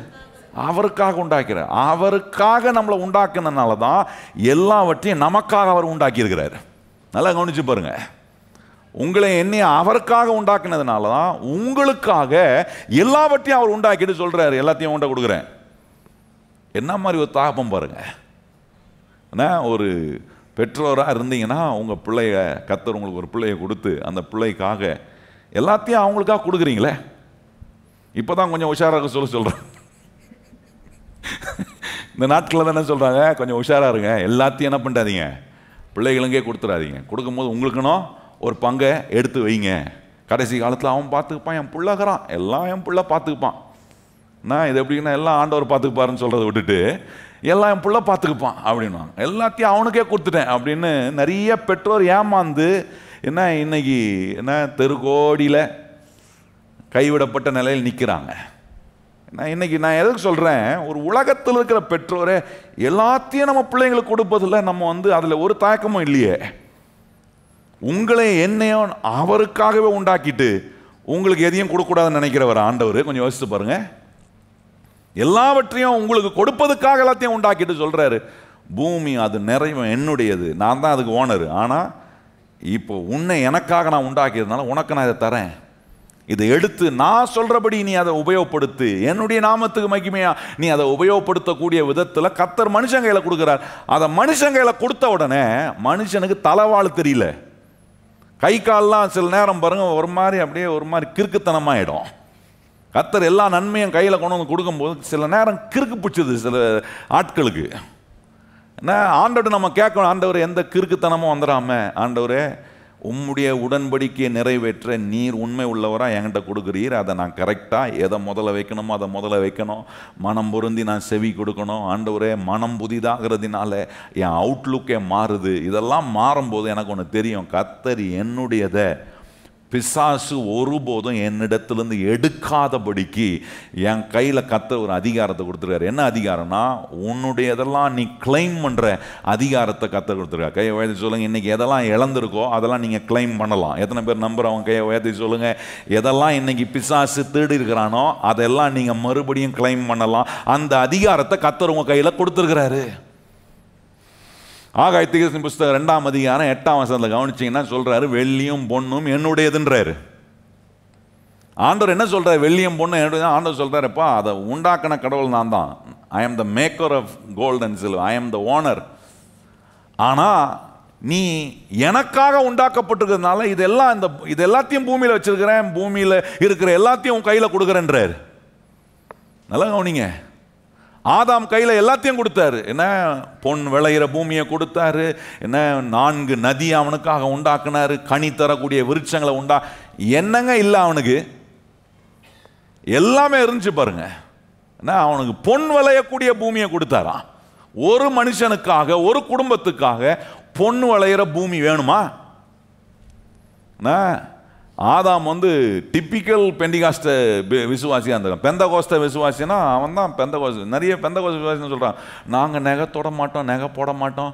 அவருக்காக உண்டாக்கிறார். அவருக்காக நம்மளை உண்டாக்குனதுனால தான் எல்லாவற்றையும் நமக்காக அவர் உண்டாக்கியிருக்கிறார். நல்லா கவனிச்சு பாருங்க. உங்களை என்னைய அவருக்காக உண்டாக்குனதுனால தான் உங்களுக்காக எல்லாவற்றையும் அவர் உண்டாக்கிட்டு சொல்றாரு, எல்லாத்தையும் உண்டை கொடுக்குறேன். என்ன மாதிரி ஒரு தாபம் பாருங்க. ஒரு பெற்றோராக இருந்தீங்கன்னா உங்கள் பிள்ளைய கர்த்தர் உங்களுக்கு ஒரு பிள்ளைய கொடுத்து அந்த பிள்ளைக்காக எல்லாத்தையும் அவங்களுக்காக கொடுக்குறீங்களே. இப்போ தான் கொஞ்சம் உஷாராக சொல்கிறேன். இந்த நாட்களில் தான் என்ன சொல்கிறாங்க, கொஞ்சம் உஷாராக இருங்க, எல்லாத்தையும் என்ன பண்ணாதீங்க, பிள்ளைகளுக்கே கொடுத்துடாதீங்க. கொடுக்கும்போது உங்களுக்குன்னு ஒரு பங்கை எடுத்து வைங்க. கடைசி காலத்தில் அவன் பார்த்துக்குப்பான், என் பிள்ளைக்கிறான், எல்லாம் என் பிள்ளை பார்த்துக்குப்பான். நான் இது எப்படின்னா எல்லாம் ஆண்டவர் பார்த்துக்குப்பாருன்னு சொல்கிறத விட்டுட்டு எல்லாம் என் பிள்ளை பார்த்துக்குப்பான் அப்படின்வாங்க. எல்லாத்தையும் அவனுக்கே கொடுத்துட்டேன் அப்படின்னு நிறைய பெற்றோர் ஏமாந்து என்ன இன்னைக்கு என்ன தெருக்கோடியில் கைவிடப்பட்ட நிலையில் நிற்கிறாங்க. இன்னைக்கு நான் எதுக்கு சொல்கிறேன், ஒரு உலகத்தில் இருக்கிற பெற்றோரே எல்லாத்தையும் நம்ம பிள்ளைங்களுக்கு கொடுப்பதில்ல. நம்ம அதில் ஒரு தயக்கமும் இல்லையே. உங்களை என்னையும் அவருக்காகவே உண்டாக்கிட்டு உங்களுக்கு எதையும் கொடுக்கக்கூடாதுன்னு நினைக்கிறவர் ஆண்டவர். கொஞ்சம் யோசிச்சு பாருங்க. எல்லாவற்றையும் உங்களுக்கு கொடுப்பதுக்காக எல்லாத்தையும் உண்டாக்கிட்டு சொல்றாரு, பூமி அது நிறைய என்னுடையது, நான் தான் அதுக்கு ஓனர். ஆனால் இப்போ உன்னை எனக்காக நான் உண்டாக்கியதுனால உனக்கு நான் இதை தரேன், இதை எடுத்து நான் சொல்றபடி நீ அதை உபயோகப்படுத்து, என்னுடைய நாமத்துக்கு மகிமையா நீ அதை உபயோகப்படுத்தக்கூடிய விதத்தில் கர்த்தர் மனுஷன் கையில் கொடுக்குறார். அதை மனுஷன் கையில் கொடுத்த உடனே மனுஷனுக்கு தலைவாழ் தெரியல, கை கால்லாம் சில நேரம் பாருங்க ஒரு மாதிரி அப்படியே ஒரு மாதிரி கிறுக்குத்தனமாயிடும். கர்த்தர் எல்லா நன்மையும் கையில் கொண்டு வந்து கொடுக்கும்போது சில நேரம் கிறுக்கு பிடிச்சது சில ஆட்களுக்கு. ஆண்டவர் நம்ம கேட்கணும், ஆண்டவர் எந்த கிறுக்குத்தனமும் வந்துடாம, ஆண்டவரே உம்முடைய உடன்படிக்கையை நிறைவேற்ற நீர் உண்மை உள்ளவராக என்கிட்ட கொடுக்குறீர், அதை நான் கரெக்டாக எதை முதல்ல வைக்கணுமோ அதை முதல்ல வைக்கணும், மனம் பொருந்தி நான் செவி கொடுக்கணும். ஆண்டவரே மனம் புதிதாகிறதுனால என் அவுட்லுக்கே மாறுது. இதெல்லாம் மாறும்போது எனக்கு ஒன்று தெரியும், கர்த்தர் என்னுடையதை பிசாசு ஒருபோதும் என்னிடத்திலிருந்து எடுக்காதபடிக்கு என் கையில் கர்த்தர் ஒரு அதிகாரத்தை கொடுத்துருக்காரு. என்ன அதிகாரம்னா, உன்னுடையதெல்லாம் நீ கிளைம் பண்ணுற அதிகாரத்தை கர்த்தர் கொடுத்துருக்காரு. கையை உயர்த்தி சொல்லுங்கள். இன்றைக்கி எதெல்லாம் இழந்திருக்கோ அதெல்லாம் நீங்கள் கிளைம் பண்ணலாம். எத்தனை பேர் நம்புறவங்க கையை உயர்த்தி சொல்லுங்கள். எதெல்லாம் இன்றைக்கி பிசாசு தேடி இருக்கிறானோ அதெல்லாம் நீங்கள் மறுபடியும் கிளைம் பண்ணலாம். அந்த அதிகாரத்தை கர்த்தர் உங்கள் கையில் கொடுத்துருக்கிறாரு. ஆகாயத்தின் புஸ்தகம் 2ஆம் அதிகாரம் 8ஆம் வசனத்தில் கவனிச்சிங்கன்னா சொல்றாரு, வெள்ளியும் பொண்ணும் என்னுடையதுன்றாரு. ஆண்டவர் என்ன சொல்றாரு, வெள்ளியும் பொண்ணும் என்னுடைய. ஆண்டவர் சொல்றாருப்பா, அதை உண்டாக்கின கடவுள் நான் தான். I am the maker of gold and silver, I am the owner. ஆனால் நீ எனக்காக உண்டாக்கப்பட்டிருக்கிறதுனால இது எல்லாத்தையும் பூமியில் வச்சிருக்கிறேன், பூமியில் இருக்கிற எல்லாத்தையும் உன் கையில் கொடுக்குறேன்றாரு. நல்லா கவனிங்க. ஆதாம் கையில் எல்லாத்தையும் கொடுத்தாரு. என்ன, பொன் விளையிற பூமியை கொடுத்தாரு, என்ன 4 நதி அவனுக்காக உண்டாக்குனாரு, கனி தரக்கூடிய விருட்சங்களை என்னங்க இல்லை அவனுக்கு, எல்லாமே இருந்துச்சு பாருங்க. என்ன, அவனுக்கு பொன் விளையக்கூடிய பூமியை கொடுத்தாராம். ஒரு மனுஷனுக்காக ஒரு குடும்பத்துக்காக பொன் விளையிற பூமி வேணுமா? ஆதாம் டிப்பிக்கல் பெண்டிகாஸ்ட விசுவாசியாக இருந்தாங்க. பெந்தகோஸ்த விசுவாசினா அவன் தான் பெந்தகோஸ்த. நிறைய பெந்தகோஸ்த விசுவாசின்னு சொல்கிறான், நாங்கள் நகை தொட மாட்டோம், நகை போட மாட்டோம்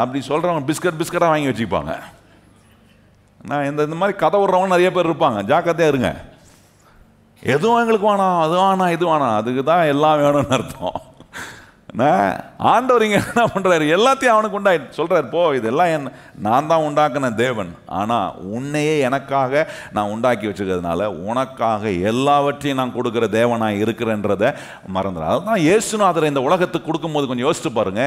அப்படி சொல்கிறவங்க பிஸ்கட்டாக வாங்கி வச்சுப்பாங்க. இந்த மாதிரி கதை விடுறவங்க நிறைய பேர் இருப்பாங்க, ஜாக்கிரதையாக இருங்க. எதுவும் எங்களுக்கு வேணாம், அது வேணாம், இது வேணாம், அதுக்கு தான் எல்லாம் வேணும்னு அர்த்தம். ஆண்டவர் இங்க என்ன பண்றாரு, எல்லாத்தையும் அவனுக்கு உண்டாயிட்டு சொல்றாரு, போ இதெல்லாம் நான் தான் உண்டாக்குன தேவன், ஆனா உன்னையே எனக்காக நான் உண்டாக்கி வச்சிருக்கிறதுனால உனக்காக எல்லாவற்றையும் நான் கொடுக்குற தேவனாய் இருக்கிறேன்றதை மறந்துடு. அதுதான் இயேசுநாதர் இந்த உலகத்துக்கு கொடுக்கும்போது கொஞ்சம் யோசிச்சு பாருங்க.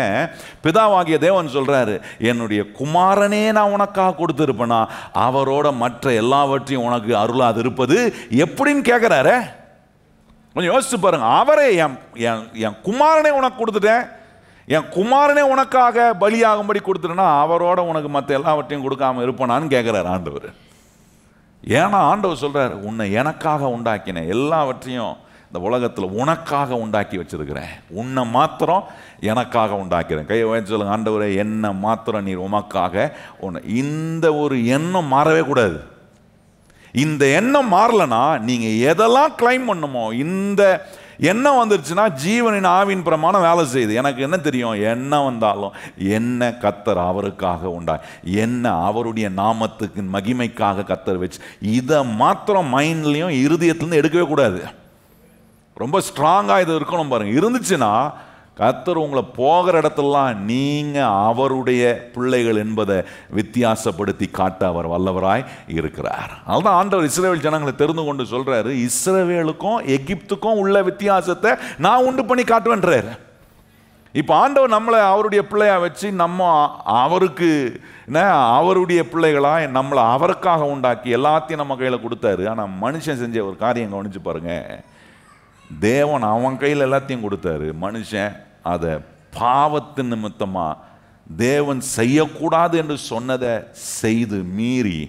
பிதாவாகிய தேவன் சொல்றாரு, என்னுடைய குமாரனே நான் உனக்காக கொடுத்துருப்பேனா அவரோட மற்ற எல்லாவற்றையும் உனக்கு அருளாது இருப்பது எப்படின்னு கேட்கிறாரு. கொஞ்சம் யோசிச்சு பாருங்க. அவரே என் குமாரனே உனக்கு கொடுத்துட்டேன், என் குமாரனே உனக்காக பலியாகும்படி கொடுத்துட்டேன்னா அவரோட உனக்கு மற்ற எல்லாவற்றையும் கொடுக்காம இருப்பானான்னு கேட்கிறார் ஆண்டவர். ஏன்னா ஆண்டவர் சொல்றாரு, உன்னை எனக்காக உண்டாக்கினேன், எல்லாவற்றையும் இந்த உலகத்தில் உனக்காக உண்டாக்கி வச்சிருக்கிறேன், உன்னை மாத்திரம் எனக்காக உண்டாக்கிறேன். கையை வச்சு சொல்லுங்க, ஆண்டவரே என்ன மாத்திரம் நீர் உமக்காக. இந்த ஒரு எண்ணம் மாறவே கூடாது. இந்த எண்ணம் மாறலனா நீங்க எதெல்லாம் கிளைம் பண்ணுமோ, இந்த எண்ணம் வந்துருச்சுன்னா ஜீவனின் ஆவின் பிரமாணம் வேலை செய்யுது. எனக்கு என்ன தெரியும், எண்ணம் வந்தாலும் என்ன கர்த்தர் அவருக்காக உண்டா, என்ன அவருடைய நாமத்துக்கு மகிமைக்காக கர்த்தர் வச்சு, இதை மாத்திரம் மைண்ட்லையும் இருதயத்திலேருந்து எடுக்கவே கூடாது. ரொம்ப ஸ்ட்ராங்காக இது இருக்கணும் பாருங்க. இருந்துச்சுன்னா கர்த்தர் உங்களை போகிற இடத்துலலாம் நீங்கள் அவருடைய பிள்ளைகள் என்பதை வித்தியாசப்படுத்தி காட்ட அவர் வல்லவராய் இருக்கிறார். அதுதான் ஆண்டவர் இஸ்ரவேல் ஜனங்களை தெரிந்து கொண்டு சொல்கிறாரு, இஸ்ரவேலுக்கும் எகிப்துக்கும் உள்ள வித்தியாசத்தை நான் உண்டு பண்ணி காட்டுவேன்றார். இப்போ ஆண்டவர் நம்மளை அவருடைய பிள்ளையாக வச்சு நம்ம அவருக்கு அவருடைய பிள்ளைகளாக நம்மளை அவருக்காக உண்டாக்கி எல்லாத்தையும் நம்ம கையில் கொடுத்தாரு. ஆனால் மனுஷன் செஞ்ச ஒரு காரியம் கவனிச்சு பாருங்க. தேவன் அவன் கையில் எல்லாத்தையும் கொடுத்தாரு, மனுஷன் அதை பாவத்து நிமித்தமாக தேவன் செய்யக்கூடாது என்று சொன்னதை செய்து மீறி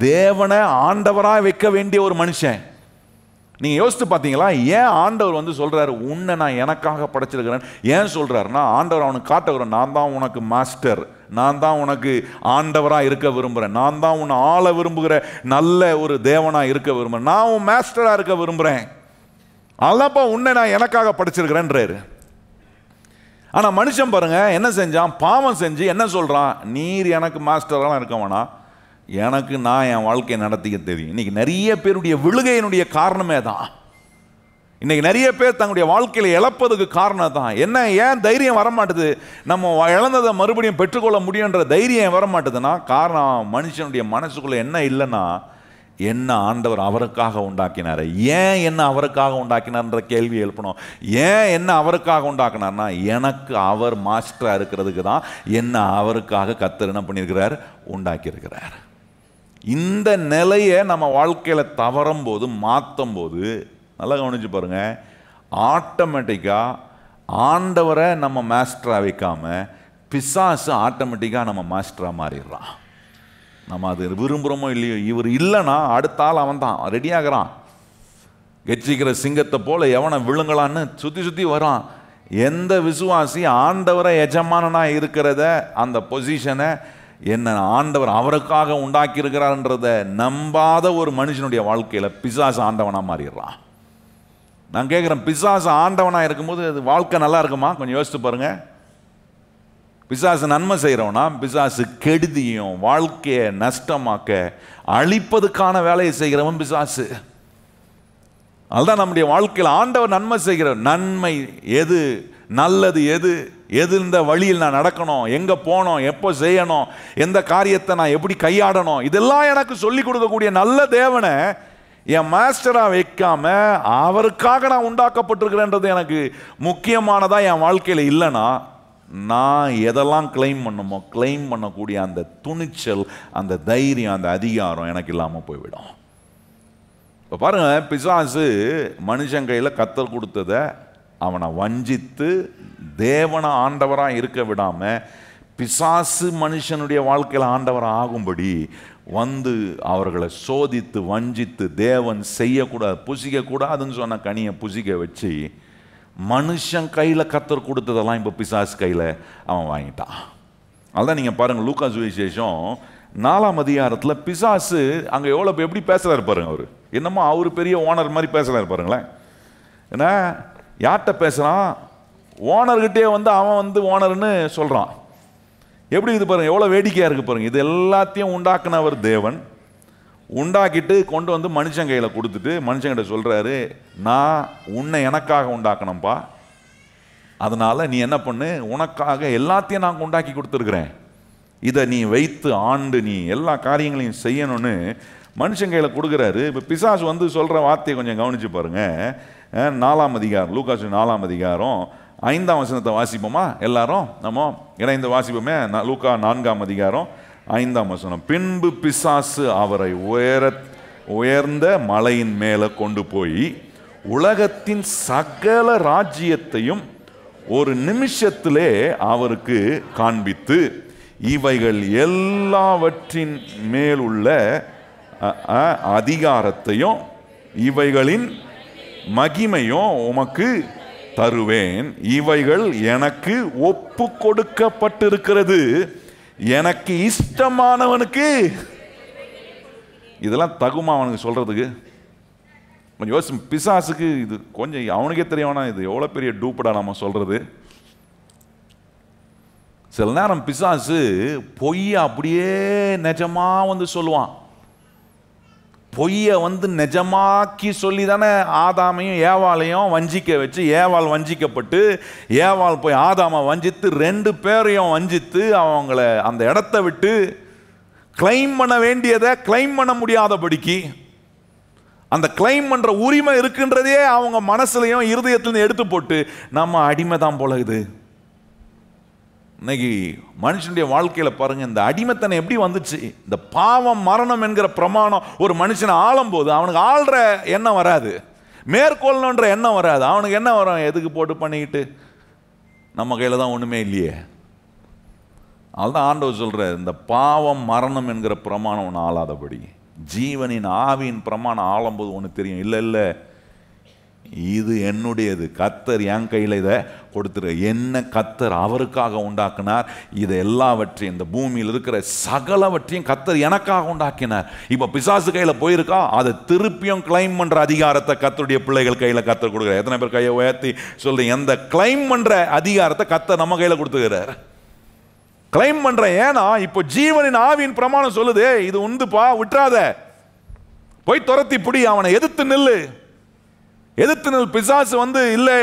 தேவனை ஆண்டவராக வைக்க வேண்டிய ஒரு மனுஷன். நீங்கள் யோசித்து பார்த்தீங்களா, ஏன் ஆண்டவர் வந்து சொல்கிறாரு உன்னை நான் எனக்காக படைச்சிருக்கிறேன்? ஏன் சொல்கிறாருன்னா ஆண்டவர் அவனுக்கு காட்டுகிறேன், நான் தான் உனக்கு மாஸ்டர், நான் தான் உனக்கு ஆண்டவராக இருக்க விரும்புகிறேன், நான் தான் உன்னை ஆள விரும்புகிற நல்ல ஒரு தேவனாக இருக்க விரும்புகிறேன், நான் உன் மாஸ்டராக இருக்க விரும்புகிறேன், அதான்ப்பா உன்னை நான் எனக்காக படைச்சிருக்கிறேன்றாரு. ஆனால் மனுஷன் பாருங்க என்ன செஞ்சான், பாவம் செஞ்சு என்ன சொல்கிறான், நீர் எனக்கு மாஸ்டரெல்லாம் இருக்க வேணாம், எனக்கு நான் என் வாழ்க்கையை நடத்திக்க தெரியும். இன்னைக்கு நிறைய பேருடைய விழுகையினுடைய காரணமே தான். இன்னைக்கு நிறைய பேர் தங்களுடைய வாழ்க்கையில் இழப்பதுக்கு காரணம் தான் என்ன, ஏன் தைரியம் வரமாட்டுது, நம்ம இழந்ததை மறுபடியும் பெற்றுக்கொள்ள முடியுன்ற தைரியம் வரமாட்டுதுன்னா காரணம் மனுஷனுடைய மனசுக்குள்ளே என்ன இல்லைன்னா, என்ன ஆண்டவர் அவருக்காக உண்டாக்கினார். ஏன் என்ன அவருக்காக உண்டாக்கினார்ன்ற கேள்வி எழுப்பணும். ஏன் என்ன அவருக்காக உண்டாக்கினார்னா எனக்கு அவர் மாஸ்டராக இருக்கிறதுக்கு தான் என்ன அவருக்காக கர்த்தர் என்ன பண்ணியிருக்கிறார், உண்டாக்கியிருக்கிறார். இந்த நிலையை நம்ம வாழ்க்கையில் தவறும் போது மாற்றும் போது நல்லா கவனிச்சு பாருங்க, ஆட்டோமேட்டிக்காக ஆண்டவரை நம்ம மாஸ்டராக வைக்காமல் பிசாசு ஆட்டோமேட்டிக்காக நம்ம மாஸ்டராக மாறிடுறான். நம்ம அது விரும்புகிறோமோ இல்லையோ, இவர் இல்லைன்னா அடுத்த ஆள் அவன் தான் ரெடியாகிறான். கெச்சிக்கிற சிங்கத்தை போல எவனை விழுங்கலான்னு சுற்றி சுற்றி வரான். எந்த விசுவாசி ஆண்டவரை எஜமானனாக இருக்கிறத அந்த பொசிஷனை என்ன ஆண்டவர் அவருக்காக உண்டாக்கி இருக்கிறார்ன்றத நம்பாத ஒரு மனுஷனுடைய வாழ்க்கையில் பிசாசு ஆண்டவனாக மாறிடுறான். நான் கேட்குறேன், பிசாசு ஆண்டவனாக இருக்கும்போது அது வாழ்க்கை நல்லா இருக்குமா? கொஞ்சம் யோசித்து பாருங்கள். பிசாசு நன்மை செய்கிறவனா, பிசாசு கெடுதியும் வாழ்க்கையை நஷ்டமாக்க அழிப்பதுக்கான வேலையை செய்கிறவன் பிசாசு. அதுதான் நம்முடைய வாழ்க்கையில் ஆண்டவர் நன்மை செய்கிற நன்மை எது, நல்லது எது, எது இந்த வழியில் நான் நடக்கணும், எங்கே போகணும், எப்போ செய்யணும், எந்த காரியத்தை நான் எப்படி கையாடணும், இதெல்லாம் எனக்கு சொல்லிக் கொடுக்கக்கூடிய நல்ல தேவனை என் மாஸ்டராக வைக்காம அவருக்காக நான் உண்டாக்கப்பட்டிருக்கிறேன்றது எனக்கு முக்கியமானதாக என் வாழ்க்கையில் இல்லைன்னா நான் எதெல்லாம் கிளைம் பண்ணுமோ கிளைம் பண்ணக்கூடிய அந்த துணிச்சல், அந்த தைரியம், அந்த அதிகாரம் எனக்கு இல்லாமல் போய்விடும். இப்போ பாருங்க, பிசாசு மனுஷன் கையில் கர்த்தர் கொடுத்ததை அவனை வஞ்சித்து தேவனை ஆண்டவராக இருக்க விடாமல் பிசாசு மனுஷனுடைய வாழ்க்கையில் ஆண்டவராக ஆகும்படி வந்து அவர்களை சோதித்து வஞ்சித்து தேவன் செய்யக்கூடாது, புசிக்கக்கூடாதுன்னு சொன்ன கனியை புசிக்க வச்சு மனுஷன் கையில் கர்த்தர் கொடுத்ததெல்லாம் இப்போ பிசாசு கையில் அவன் வாங்கிட்டான். அதுதான் நீங்கள் பாருங்கள், லூக்கா சுவிசேஷம் 4ஆம் அதிகாரத்தில் பிசாசு அங்கே எவ்வளோ எப்படி பேசுகிறாரு பாருங்க. அவர் என்னமோ அவர் பெரிய ஓனர் மாதிரி பேசுகிறாரு பாருங்களேன். ஏன்னா யார்கிட்ட பேசுகிறான், ஓனர்கிட்டே வந்து அவன் வந்து ஓனர்னு சொல்கிறான். எப்படி இது பாருங்கள், எவ்வளோ வேடிக்கையாக இருக்குது பாருங்கள். இது எல்லாத்தையும் உண்டாக்குனவர் தேவன், உண்டாக்கிட்டு கொண்டு வந்து மனுஷன் கையில் கொடுத்துட்டு மனுஷங்கிட்ட சொல்கிறாரு, நான் உன்னை எனக்காக உண்டாக்கணும்ப்பா, அதனால் நீ என்ன பண்ணு, உனக்காக எல்லாத்தையும் நான் உண்டாக்கி கொடுத்துருக்குறேன், இதை நீ வைத்து ஆண்டு நீ எல்லா காரியங்களையும் செய்யணும்னு மனுஷன் கையில் கொடுக்குறாரு. இப்போ பிசாசு வந்து சொல்கிற வார்த்தையை கொஞ்சம் கவனித்து பாருங்கள். 4ஆம் அதிகாரம், லூக்கா 4ஆம் அதிகாரம் 5ஆம் வசனத்தை வாசிப்போமா எல்லாரும்? நம்ம இணைந்து வாசிப்போமே. லூக்கா 4ஆம் அதிகாரம் 5ஆம் வசனம். பின்பு பிசாசு அவரை உயர்ந்த மலையின் மேலே கொண்டு போய் உலகத்தின் சகல ராஜ்யத்தையும் ஒரு நிமிஷத்திலே அவருக்கு காண்பித்து, இவைகள் எல்லாவற்றின் மேலுள்ள அதிகாரத்தையும் இவைகளின் மகிமையும் உமக்கு தருவேன், இவைகள் எனக்கு ஒப்பு கொடுக்கப்பட்டிருக்கிறது, எனக்கு இஷ்டமானவனுக்கு இதெல்லாம் தகுமா அவனுக்கு சொல்கிறதுக்கு? கொஞ்சம் யோசி. பிசாசுக்கு இது கொஞ்சம் அவனுக்கே தெரியவனா இது எவ்வளோ பெரிய டூப்படா நம்ம சொல்கிறது. சில நேரம் பிசாசு பொய்யை அப்படியே நிஜமாக வந்து சொல்லுவான். பொய்யை வந்து நிஜமாக்கி சொல்லி தானே ஆதாமையும் ஏவாளையும் வஞ்சிக்க வச்சு, ஏவாள் வஞ்சிக்கப்பட்டு ஏவாள் போய் ஆதாமை வஞ்சித்து 2 பேரையும் வஞ்சித்து அவங்கள அந்த இடத்த விட்டு கிளைம் பண்ண வேண்டியதை கிளைம் பண்ண முடியாதபடிக்கு, அந்த கிளைம் பண்ற உரிமை இருக்குன்றதே அவங்க மனசுலையும் இருதயத்திலும் எடுத்து போட்டு நம்ம அடிமை தான் போல இது. இன்னைக்கு மனுஷனுடைய வாழ்க்கையில பாருங்க, இந்த அடிமைத்தனம் எப்படி வந்துச்சு. இந்த பாவம் மரணம் என்கிற பிரமாணம் ஒரு மனுஷனை ஆளும் போது அவனுக்கு ஆள்ற எண்ணம் வராது, மேற்கொள்ளணுன்ற எண்ணம் வராது. அவனுக்கு என்ன வரும்? எதுக்கு போட்டு பண்ணிக்கிட்டு, நம்ம கையில தான் ஒண்ணுமே இல்லையே. அதுதான் ஆண்டவர் சொல்ற, இந்த பாவம் மரணம் என்கிற பிரமாணம் ஒன்று ஆளாதபடி ஜீவனின் ஆவியின் பிரமாணம் ஆளும்போது ஒன்று தெரியும், இல்லை இல்லை இது என்னுடையது, கர்த்தர் என் கையில் இதை கொடுத்துரு. என்ன கர்த்தர் அவருக்காக உண்டாக்கினார், இதை எல்லாவற்றையும் இந்த பூமியில் இருக்கிற சகலவற்றையும் கர்த்தர் எனக்காக உண்டாக்கினார். இப்போ பிசாசு கையில் போயிருக்கா, அதை திருப்பியும் கிளைம் பண்ற அதிகாரத்தை கர்த்தருடைய பிள்ளைகள் கையில் கர்த்தர் கொடுக்குறார். எத்தனை பேர் கையை உயர்த்தி சொல்றீங்க, எந்த கிளைம் பண்ற அதிகாரத்தை கர்த்தர் நம்ம கையில் கொடுத்துக்கிறார். கிளைம் பண்ற, ஏன்னா இப்போ ஜீவனின் ஆவியின் பிரமாணம் சொல்லுது, இது உண்டுப்பா, விட்டுறாத, போய் துரத்தி பிடி, அவனை எதிர்த்து நில்லு, எதிர்த்து நில். பிசாசு வந்து இல்லை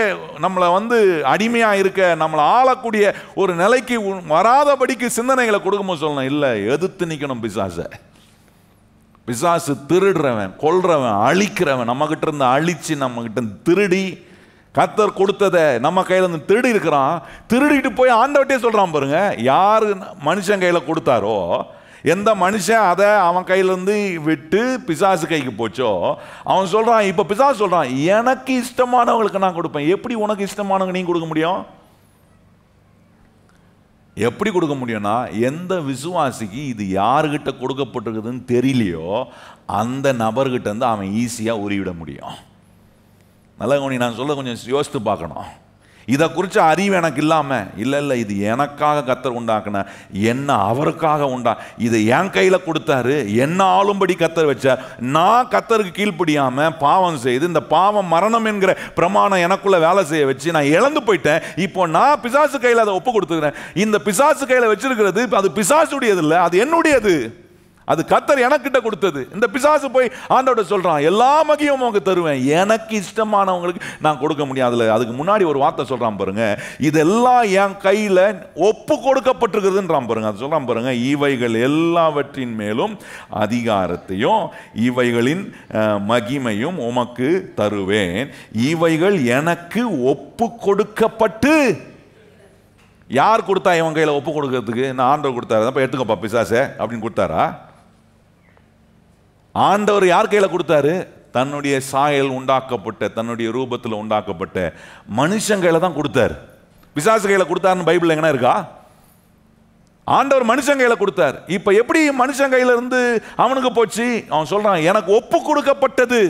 நம்மளை வந்து அடிமையா இருக்க, நம்மளை ஆளக்கூடிய ஒரு நிலைக்கு வராதபடிக்கு சிந்தனைகளை கொடுக்கும்போது சொல்லணும், இல்லை எதிர்த்து நிற்கணும் பிசாசை. பிசாசு திருடுறவன், கொல்றவன், அழிக்கிறவன், நம்ம கிட்ட இருந்து அழிச்சு நம்ம கிட்ட திருடி கர்த்தர் கொடுத்ததை நம்ம கையில இருந்து திருடி இருக்கிறான். திருடிட்டு போய் ஆண்டவர்ட்டே சொல்றான் பாருங்க, யாரு மனுஷன் கையில கொடுத்தாரோ, எந்த மனுஷன் அதை அவன் கையிலிருந்து விட்டு பிசாசு கைக்கு போச்சோ, அவன் சொல்றான், இப்ப பிசாசு சொல்றான், எனக்கு இஷ்டமானவங்களுக்கு நான் கொடுப்பேன். எப்படி உனக்கு இஷ்டமானவங்க நீ கொடுக்க முடியும்? எப்படி கொடுக்க முடியும்னா, எந்த விசுவாசிக்கு இது யாருகிட்ட கொடுக்கப்பட்டிருக்குதுன்னு தெரியலையோ அந்த நபர்கிட்ட இருந்து அவன் ஈஸியா உருவிட முடியும். நல்லா நான் சொல்ல கொஞ்சம் யோசித்து பார்க்கணும். இதை குறித்த அறிவு எனக்கு இல்லாமல், இல்லை இல்லை இது எனக்காக கர்த்தர் உண்டாக்குன, என்ன அவருக்காக இதை என் கையில் கொடுத்தாரு, என்ன ஆளும்படி கர்த்தர் வச்சார். நான் கர்த்தருக்கு கீழ்ப்படியாமல் பாவம் செய்து இந்த பாவம் மரணம் என்கிற பிரமாணம் எனக்குள்ள வேலை செய்ய வச்சு நான் இழந்து போயிட்டேன். இப்போ நான் பிசாசு கையில் அதை ஒப்பு கொடுத்துக்கிறேன். இந்த பிசாசு கையில் வச்சிருக்கிறது அது பிசாசுடையது இல்லை, அது என்னுடையது, அது கர்த்தர் எனக்கிட்ட கொடுத்தது. இந்த பிசாசு போய் ஆண்டவர்ட்ட சொல்றான், எல்லா மகியும் உங்களுக்கு தருவேன், எனக்கு இஷ்டமானவங்களுக்கு நான் கொடுக்க முடியாதுல. அதுக்கு முன்னாடி ஒரு வார்த்தை சொல்றான் பாருங்க, இதெல்லாம் என் கையில ஒப்பு கொடுக்கப்பட்டிருக்குதுன்றான் பாருங்க. அது சொல்றான் பாருங்க, இவைகள் எல்லாவற்றின் மேலும் அதிகாரத்தையும் இவைகளின் மகிமையும் உமக்கு தருவேன், இவைகள் எனக்கு ஒப்பு கொடுக்கப்பட்டு. யார் கொடுத்தா இவன் கையில ஒப்பு கொடுக்கறதுக்கு? நான் ஆண்டவர் கொடுத்தாரு, எடுத்துக்கப்பா பிசாசே அப்படின்னு கொடுத்தாரா? ஆண்டவர் யார் கையில கொடுத்தாரு? தன்னுடைய சாயல் உண்டாக்கப்பட்ட, தன்னுடைய ரூபத்தில் உண்டாக்கப்பட்ட மனுஷன் கையில தான் கொடுத்தாரு. பிசாசு கையில கொடுத்தாருன்னு பைபிள் எங்கன்னா இருக்கா? ஆண்டவர் மனுஷன் கையில கொடுத்தார். இப்ப எப்படி மனுஷன் கையில இருந்து அவனுக்கு போச்சு? அவன் சொல்றான், எனக்கு ஒப்பு கொடுக்கப்பட்டது.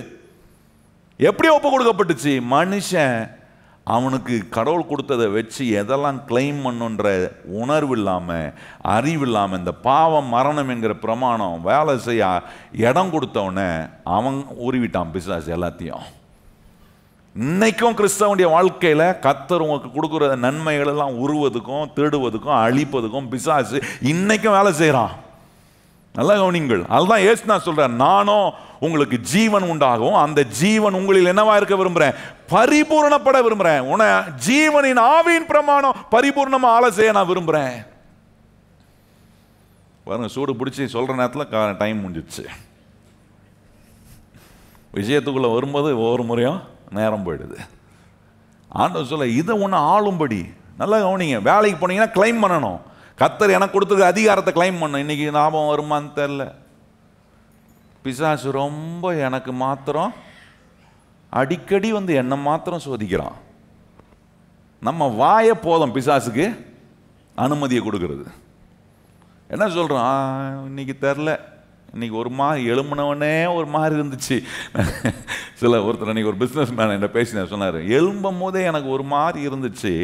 எப்படி ஒப்பு கொடுக்கப்பட்டுச்சு? மனுஷன் அவனுக்கு கடவுள் கொடுத்ததை வச்சு எதெல்லாம் கிளைம் பண்ணுன்ற உணர்வு இல்லாமல், அறிவு இல்லாமல், இந்த பாவம் மரணம் என்கிற பிரமாணம் வேலை செய்ய இடம் கொடுத்தவன அவன் உருவிட்டான் பிசாசு எல்லாத்தையும். இன்னைக்கும் கிறிஸ்தவனுடைய வாழ்க்கையில் கர்த்தர் உங்களுக்கு கொடுக்குற நன்மைகள் எல்லாம் உருவதுக்கும் திருடுவதுக்கும் அழிப்பதுக்கும் பிசாசு இன்னைக்கும் வேலை செய்கிறான். நல்லா கவனிங்கள். அதுதான் இயேசு நான் சொல்றேன், நானும் உங்களுக்கு ஜீவன் உண்டாகும், அந்த ஜீவன் உங்களில் என்னவா இருக்க விரும்புறேன்? பரிபூர்ணப்பட விரும்புறேன். உன ஜீவனின் ஆவியின் பிரமாணம் பரிபூர்ணமா ஆள செய்ய நான் விரும்புறேன். பாருங்க, சூடு பிடிச்சி சொல்ற நேரத்தில் டைம் முடிஞ்சிடுச்சு. விஷயத்துக்குள்ள வரும்போது ஒவ்வொரு முறையும் நேரம் போயிடுது. ஆண்டவர் சொல்ல, இதை ஒன்று ஆளும்படி. நல்லா கவனிங்க. வேலைக்கு போனீங்கன்னா கிளைம் பண்ணணும். கர்த்தர் எனக்கு கொடுத்துருக்க அதிகாரத்தை கிளைம் பண்ண. இன்னைக்கு ஞாபகம் வருமான்னு தெரியல. பிசாசு ரொம்ப எனக்கு மாத்திரம் அடிக்கடி வந்து என்ன மாத்திரம் சோதிக்கிறான். நம்ம வாய போதும் பிசாசுக்கு அனுமதியை கொடுக்கறது. என்ன சொல்றான்? இன்னைக்கு தெரில, இன்னைக்கு ஒரு மாதிரி எழும்புனவனே ஒரு மாதிரி இருந்துச்சு. ஒருத்தர் அன்னைக்கு ஒரு பிஸ்னஸ் மேன் என்ன பேசினார், சொன்னார், எழும்பும் போதே எனக்கு ஒரு மாதிரி இருந்துச்சு,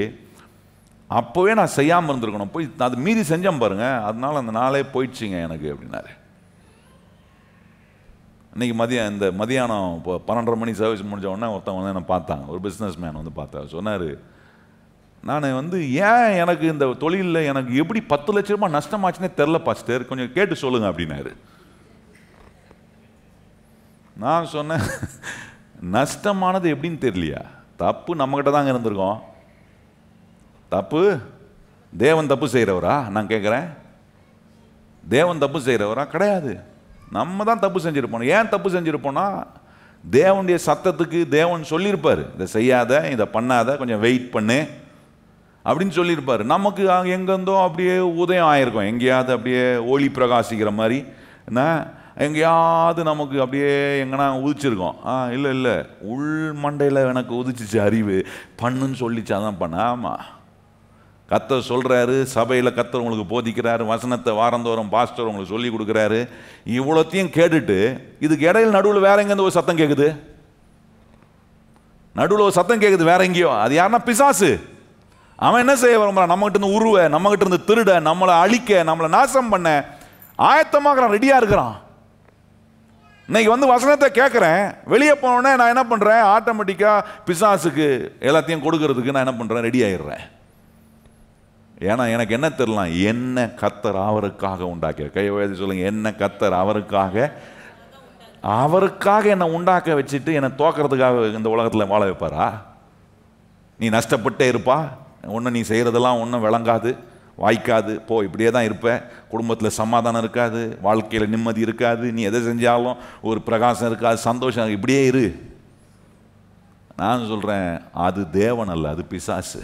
அப்போவே நான் செய்யாமல் இருந்திருக்கணும், போய் அது மீறி செஞ்சேன் பாருங்க, அதனால அந்த நாளே போயிடுச்சுங்க எனக்கு அப்படின்னாரு. இன்றைக்கி மதியானம் இப்போ 12:30 மணி சர்வீஸ் முடிஞ்ச உடனே ஒருத்தவங்க வந்து என்ன பார்த்தாங்க, ஒரு பிஸ்னஸ் மேன் வந்து பார்த்தார். சொன்னார், நான் வந்து ஏன் எனக்கு இந்த தொழிலில் எனக்கு எப்படி 10 லட்ச ரூபாய் நஷ்டமாச்சுன்னே தெரில பாஸ்டர், கொஞ்சம் கேட்டு சொல்லுங்க அப்படின்னாரு. நான் சொன்னேன், நஷ்டமானது எப்படின்னு தெரியலையா? தப்பு நம்மகிட்ட தாங்க இருந்திருக்கோம். தப்பு தேவன் தப்பு செய்கிறவரா? நான் கேட்குறேன், தேவன் தப்பு செய்கிறவரா? கிடையாது. நம்ம தான் தப்பு செஞ்சுருப்போம். ஏன் தப்பு செஞ்சுருப்போம்னா, தேவனுடைய சத்தத்துக்கு தேவன் சொல்லியிருப்பார், இதை செய்யாத, இதை பண்ணாத, கொஞ்சம் வெயிட் பண்ணு அப்படின்னு சொல்லியிருப்பார். நமக்கு எங்கேருந்தோ அப்படியே உதயம் ஆயிருக்கும், எங்கேயாவது அப்படியே ஒளி பிரகாசிக்கிற மாதிரி என்ன, எங்கேயாவது நமக்கு அப்படியே எங்கன்னா உதிச்சிருக்கோம். இல்லை உள் மண்டையில் எனக்கு உதிச்சிச்சு அறிவு, பண்ணுன்னு சொல்லிச்சாதான் பண்ண. ஆமாம், கர்த்தர் சொல்கிறாரு, சபையில் கர்த்தர் உங்களுக்கு போதிக்கிறாரு, வசனத்தை வாரந்தோறும் பாஸ்டர் உங்களுக்கு சொல்லி கொடுக்குறாரு. இவ்வளோத்தையும் கேட்டுட்டு இதுக்கு இடையில் நடுவில் வேற எங்கேருந்து ஒரு சத்தம் கேட்குது, நடுவில் ஒரு சத்தம் கேட்குது வேற எங்கேயோ. அது யாருன்னா பிசாசு. அவன் என்ன செய்ய விரும்புறான்? நம்மகிட்ட இருந்து உருவ, நம்மகிட்ட இருந்து திருட, நம்மளை அழிக்க, நம்மளை நாசம் பண்ண ஆயத்தமாக ரெடியாக இருக்கிறான். இன்னைக்கு வந்து வசனத்தை கேட்குறேன், வெளியே போனோடனே நான் என்ன பண்ணுறேன், ஆட்டோமேட்டிக்காக பிசாசுக்கு எல்லாத்தையும் கொடுக்கறதுக்கு நான் என்ன பண்ணுறேன், ரெடி ஆயிடுறேன். ஏன்னா எனக்கு என்ன தெரியலாம், என்ன கர்த்தர் அவருக்காக உண்டாக்க. கையை சொல்லுங்க, என்ன கர்த்தர் அவருக்காக என்னை உண்டாக்க வச்சுட்டு என்னை தோக்கிறதுக்காக இந்த உலகத்தில் வாழ வைப்பாரா? நீ நஷ்டப்பட்டே இருப்பா, ஒன்றும் நீ செய்கிறதெல்லாம் ஒன்றும் விளங்காது, வாய்க்காது, போ, இப்படியே தான் இருப்ப, குடும்பத்தில் சமாதானம் இருக்காது, வாழ்க்கையில் நிம்மதி இருக்காது, நீ எதை செஞ்சாலும் ஒரு பிரகாசம் இருக்காது, சந்தோஷம், இப்படியே இரு. நான் சொல்கிறேன், அது தேவன் அல்ல, அது பிசாசு.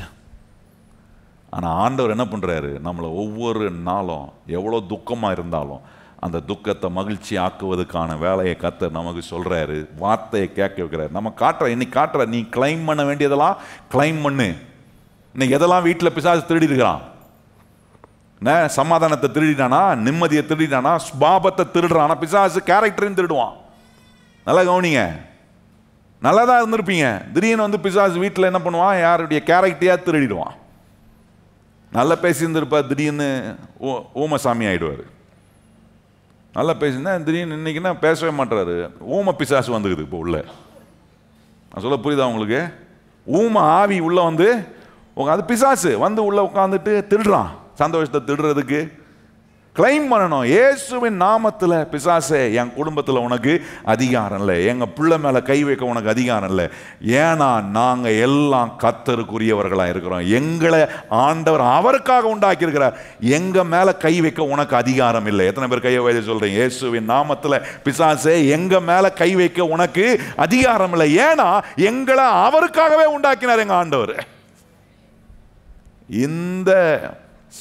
ஆனால் ஆண்டவர் என்ன பண்ணுறாரு, நம்மளை ஒவ்வொரு நாளும் எவ்வளோ துக்கமாக இருந்தாலும் அந்த துக்கத்தை மகிழ்ச்சி ஆக்குவதற்கான வேலையை கர்த்தர் நமக்கு சொல்கிறாரு, வார்த்தையை கேட்க வைக்கிறார். நம்ம இன்னைக்கு காட்டுற, நீ கிளைம் பண்ண வேண்டியதெல்லாம் கிளைம் பண்ணு. இன்னைக்கு எதெல்லாம் வீட்டில் பிசாசு திருடி இருக்கிறான், சமாதானத்தை திருடிட்டானா, நிம்மதியை திருடிட்டானா, சுபாபத்தை திருடுறானா. பிசாசு கேரக்டரையும் திருடுவான். நல்லா கவனிங்க, நல்லா தான் இருந்திருப்பீங்க, திடீர்னு வந்து பிசாசு வீட்டில் என்ன பண்ணுவான், யாருடைய கேரக்டரையா திருடிடுவான். நல்லா பேசியிருந்திருப்பார், திடீர்னு ஊமசாமி ஆகிடுவார். நல்லா பேசியிருந்தா திடீர்னு இன்னைக்குன்னா பேசவே மாட்டுறாரு, ஊம பிசாசு வந்துக்குது இப்போ உள்ள. நான் சொல்ல புரியுதா உங்களுக்கு? ஊம ஆவி உள்ள வந்து, அது பிசாசு வந்து உள்ள உட்காந்துட்டு திருடுறான். சந்தோஷத்தை திருடுறதுக்கு கிளைம் பண்ணணும். இயேசுவின் நாமத்தில் பிசாசே, என் குடும்பத்தில் உனக்கு அதிகாரம் இல்லை, எங்கள் பிள்ளை மேலே கை வைக்க உனக்கு அதிகாரம் இல்லை. ஏன்னா நாங்கள் எல்லாம் கர்த்தருக்குரியவர்களாக இருக்கிறோம். எங்களை ஆண்டவர் அவருக்காக உண்டாக்கி இருக்கிறார். எங்கள் மேலே கை வைக்க உனக்கு அதிகாரம் இல்லை. எத்தனை பேர் கையை வைத்து சொல்கிறீங்க, இயேசுவின் நாமத்தில் பிசாசே, எங்கள் மேலே கை வைக்க உனக்கு அதிகாரம் இல்லை. ஏன்னா எங்களை அவருக்காகவே உண்டாக்கினார் எங்கள் ஆண்டவர். இந்த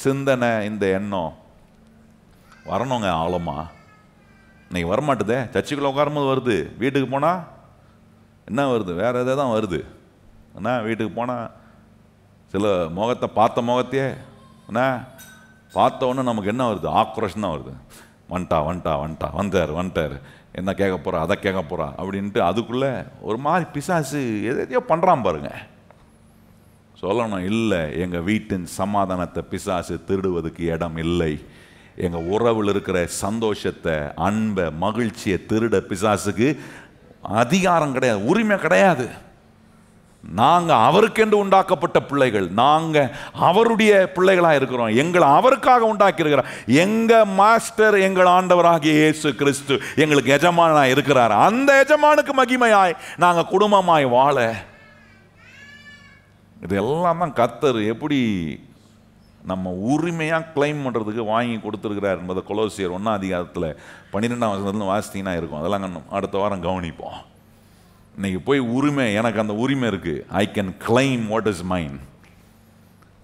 சிந்தனை, இந்த எண்ணம் வரணுங்க ஆழமா. இன்னைக்கு வரமாட்டுதே. சர்ச்சுக்குள்ள உட்காரும்போது வருது, வீட்டுக்கு போனால் என்ன வருது, வேற எதாவது தான் வருது. என்ன வீட்டுக்கு போனால் சில முகத்தை பார்த்த முகத்தையே என்ன பார்த்த உடனே நமக்கு என்ன வருது, ஆக்ரோஷம் தான் வருது. வந்துட்டார், என்ன கேட்க போகிறா, அதை கேட்க போகிறா அப்படின்ட்டு அதுக்குள்ளே ஒரு மாதிரி பிசாசு எதையோ பண்ணுறான் பாருங்க. சொல்லணும், இல்லை, எங்கள் வீட்டின் சமாதானத்தை பிசாசு திருடுவதுக்கு இடம் இல்லை. எங்கள் உறவில் இருக்கிற சந்தோஷத்தை, அன்பை, மகிழ்ச்சியை திருட பிசாசுக்கு அதிகாரம் கிடையாது, உரிமை கிடையாது. நாங்கள் அவருக்கென்று உண்டாக்கப்பட்ட பிள்ளைகள், நாங்கள் அவருடைய பிள்ளைகளாக இருக்கிறோம். எங்களை அவருக்காக உண்டாக்கி இருக்கிறார். எங்கள் மாஸ்டர், எங்கள் ஆண்டவராகிய இயேசு கிறிஸ்து எங்களுக்கு எஜமானாக இருக்கிறார். அந்த எஜமானுக்கு மகிமையாய் நாங்கள் குடும்பமாய் வாழ, இதெல்லாம் தான் கர்த்தர் எப்படி நம்ம உரிமையாக கிளைம் பண்ணுறதுக்கு வாங்கி கொடுத்துருக்கிறார் என்பதை கொலோசியர் 1ஆம் அதிகாரத்தில் 12ஆம் வசனத்துல வாசித்தீங்கன்னா இருக்கும். அதெல்லாம் அடுத்த வாரம் கவனிப்போம். இன்னைக்கு போய் உரிமை, எனக்கு அந்த உரிமை இருக்குது, I can claim what is mine.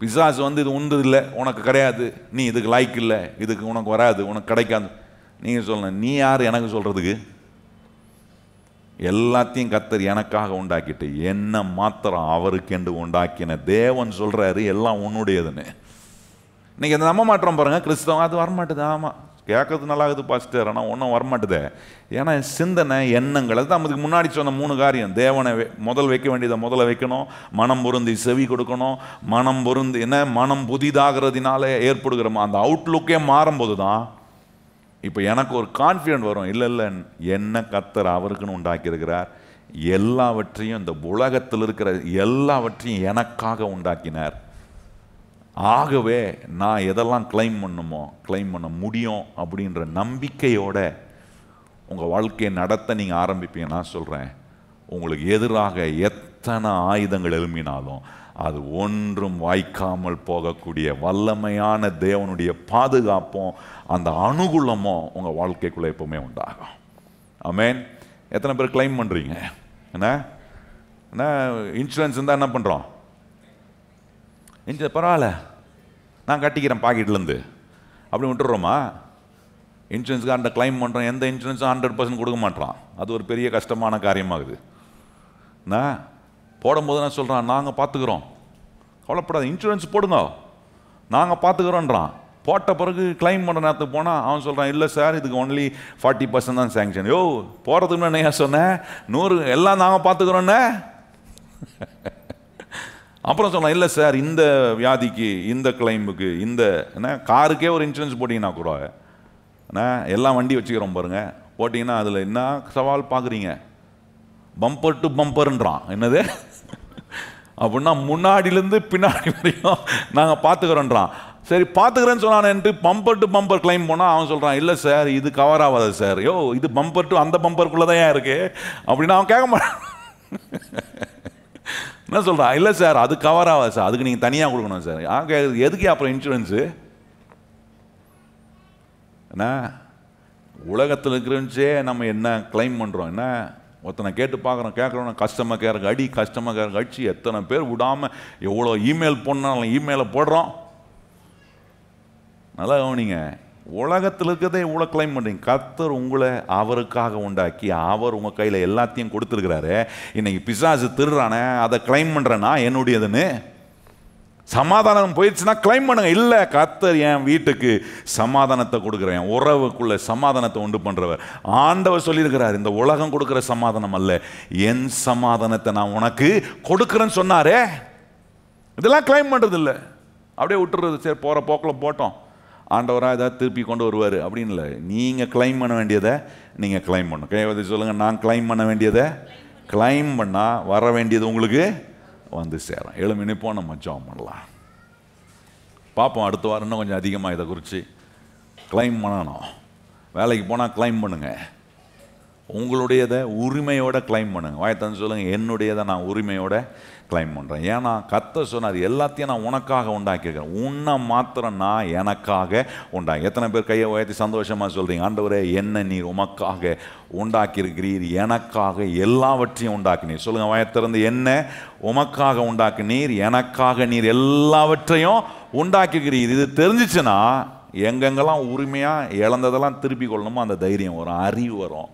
பிசாசு வந்து இது உண்டு இல்லை, உனக்கு கிடையாது, நீ இதுக்கு லைக் இல்லை, இதுக்கு உனக்கு வராது, உனக்கு கிடைக்காது. நீங்கள் சொல்லணும், நீ யார் எனக்கு சொல்கிறதுக்கு? எல்லாத்தையும் கர்த்தர் எனக்காக உண்டாக்கிட்டு என்ன மாத்திரம் அவருக்கென்று உண்டாக்கின தேவன் சொல்கிறாரு எல்லாம் உன்னுடையதுன்னு. இன்னைக்கு அதை நம்ப மாட்டோம் பாருங்க கிறிஸ்தவம். அது வரமாட்டுது. ஆமாம், கேட்கறது நல்லாகுது பாஸ்டர், ஆனால் ஒன்றும் வரமாட்டுதே. ஏன்னா சிந்தனை, எண்ணங்கள், அதுதான் அதுக்கு முன்னாடி சொன்ன 3 காரியம். தேவனை முதல் வைக்க வேண்டியதை முதல்ல வைக்கணும், மனம் பொருந்தி செவி கொடுக்கணும், மனம் பொருந்தி மனம் புதிதாகிறதுனால ஏற்படுகிற அந்த அவுட்லுக்கே மாறும்போது தான் இப்போ எனக்கு ஒரு கான்ஃபிடென்ட் வரும், இல்லை இல்லை என்ன கர்த்தர் அவருக்குன்னு உண்டாக்கியிருக்கிறார், எல்லாவற்றையும் இந்த உலகத்தில் இருக்கிற எல்லாவற்றையும் எனக்காக உண்டாக்கினார். ஆகவே நான் எதெல்லாம் கிளைம் பண்ணுமோ கிளைம் பண்ண முடியும் அப்படின்ற நம்பிக்கையோட உங்கள் வாழ்க்கையை நடத்த நீங்கள் ஆரம்பிப்பீங்க. நான் சொல்கிறேன், உங்களுக்கு எதிராக எத்தனை ஆயுதங்கள் எழும்பினாலும் அது ஒன்றும் வாய்க்காமல் போகக்கூடிய வல்லமையான தேவனுடைய பாதுகாப்பும் அந்த அனுகூலமும் உங்கள் வாழ்க்கைக்குள்ளே எப்பவுமே உண்டாகும். ஆமென். எத்தனை பேர் கிளைம் பண்ணுறீங்க? என்ன என்ன இன்சூரன்ஸ் இருந்தால் என்ன பண்ணுறோம்? பரவாயில்ல நான் கட்டிக்கிறேன் பாக்கெட்லேருந்து அப்படி விட்டுடுறோமா? இன்சூரன்ஸ்காரன் கிளைம் பண்ணுறோம், எந்த இன்சூரன்ஸும் 100% கொடுக்க மாட்டான். அது ஒரு பெரிய கஷ்டமான காரியமாகுது. நான் போடும்போது நான் சொல்கிறான், நாங்கள் பார்த்துக்குறோம், கவலைப்படாது, இன்சூரன்ஸ் போடுங்க, நாங்கள் பார்த்துக்குறோன்றான். போட்ட பிறகு கிளைம் பண்ணுற நேரத்துக்கு போனால் அவன் சொல்கிறான், இல்லை சார் இதுக்கு ஒன்லி 40% தான் சேங்ஷன். யோ போகிறதுக்கு முன்னாடி நான் சொன்னேன் 100 எல்லாம் நாங்கள் பார்த்துக்குறோன்னே. அப்புறம் சொன்னான், இல்லை சார் இந்த வியாதிக்கு இந்த கிளைமுக்கு இந்த என்ன காருக்கே ஒரு இன்சூரன்ஸ் போட்டிங்கன்னா கூட என்ன எல்லாம் வண்டி வச்சுக்கிறோம் பாருங்கள், போட்டிங்கன்னா அதில் என்ன சவால் பார்க்குறீங்க, பம்பர் டு பம்பர்ன்றான். என்னது அப்படின்னா முன்னாடியிலேருந்து பின்னாடி வரைக்கும் நாங்கள் பார்த்துக்கிறோன்றான். சரி பார்த்துக்கிறேன்னு சொன்னான்ட்டு பம்பர் டு பம்பர் கிளைம் போனால் அவன் சொல்கிறான், இல்லை சார் இது கவர் ஆகாது சார். யோ இது பம்பர் டு அந்த பம்பருக்குள்ளே தான் இருக்கு அப்படின்னா அவன் கேட்க மாட்டான். என்ன சொல்கிறான், இல்லை சார் அது கவர் ஆகாது சார், அதுக்கு நீங்கள் தனியாக கொடுக்கணும் சார். எதுக்கு அப்புறம் இன்சூரன்ஸு? என்ன உலகத்தில் இருக்கிறச்சே நம்ம என்ன கிளைம் பண்ணுறோம்? என்ன ஒருத்தனை கேட்டு கேட்குறோம் கஸ்டமர் கேருக்கு அடி, கஸ்டமர் கேருக்கு அடிச்சு எத்தனை பேர் விடாமல் எவ்வளோ இமெயில் போனாலும் இமெயிலை போடுறோம். நல்லா கவனிங்க, உலகத்தில் இருக்கிறதே இவ்வளோ கிளைம் பண்ணுறீங்க. கர்த்தர் உங்களை அவருக்காக உண்டாக்கி அவர் உங்கள் கையில் எல்லாத்தையும் கொடுத்துருக்கிறாரு. இன்னைக்கு பிசாசு திருறானே அதை கிளைம் பண்ணுறேன்னா என்னுடையதுன்னு. சமாதானம் போயிடுச்சுன்னா கிளைம் பண்ணுங்க. இல்லை கர்த்தர் என் வீட்டுக்கு சமாதானத்தை கொடுக்குறேன், என் உறவுக்குள்ள சமாதானத்தை உண்டு பண்ணுறவர். ஆண்டவர் சொல்லியிருக்கிறார், இந்த உலகம் கொடுக்குற சமாதானம் அல்ல, என் சமாதானத்தை நான் உனக்கு கொடுக்குறேன்னு சொன்னாரே. இதெல்லாம் கிளைம் பண்ணுறது இல்லை, அப்படியே விட்டுறது. சரி போகிற போக்கில் போட்டோம், ஆண்டவராக ஏதாவது திருப்பி கொண்டு வருவார் அப்படின்னு இல்லை. நீங்கள் கிளைம் பண்ண வேண்டியதை நீங்கள் கிளைம் பண்ணணும். கைவதி சொல்லுங்கள், நான் கிளைம் பண்ண வேண்டியதை கிளைம் பண்ணால் வர வேண்டியது உங்களுக்கு வந்து சேரும். எழுமி நிற்போம், நம்ம ஜெபம் பண்ணலாம். பார்ப்போம் அடுத்த வாரம் இன்னும் கொஞ்சம் அதிகமாக இதை குறித்து கிளைம் பண்ணணும். வேலைக்கு போனால் கிளைம் பண்ணுங்க, உங்களுடையதை உரிமையோட கிளைம் பண்ணுங்க. வாயத்தன்னு சொல்லுங்கள், என்னுடையதை நான் உரிமையோட கிளைம் பண்ணுறேன். ஏன்னா கர்த்தர் சொன்னார், எல்லாத்தையும் நான் உனக்காக உண்டாக்கியிருக்கிறேன், உன்னை மாத்திரம் நான் எனக்காக உண்டாக்கி. எத்தனை பேர் கையை உயர்த்தி சந்தோஷமாக சொல்கிறீங்க, ஆண்டவரே என்ன நீர் உமக்காக உண்டாக்கியிருக்கிறீர், எனக்காக எல்லாவற்றையும் உண்டாக்கினீர். சொல்லுங்கள் வாயத்திறந்து, என்ன உமக்காக உண்டாக்கினீர், எனக்காக நீர் எல்லாவற்றையும் உண்டாக்கிக்கிறீர். இது தெரிஞ்சிச்சுன்னா எங்கெங்கெல்லாம் உரிமையாக இழந்ததெல்லாம் திருப்பி கொள்ளணுமோ அந்த தைரியம் வரும், அறிவு வரும்.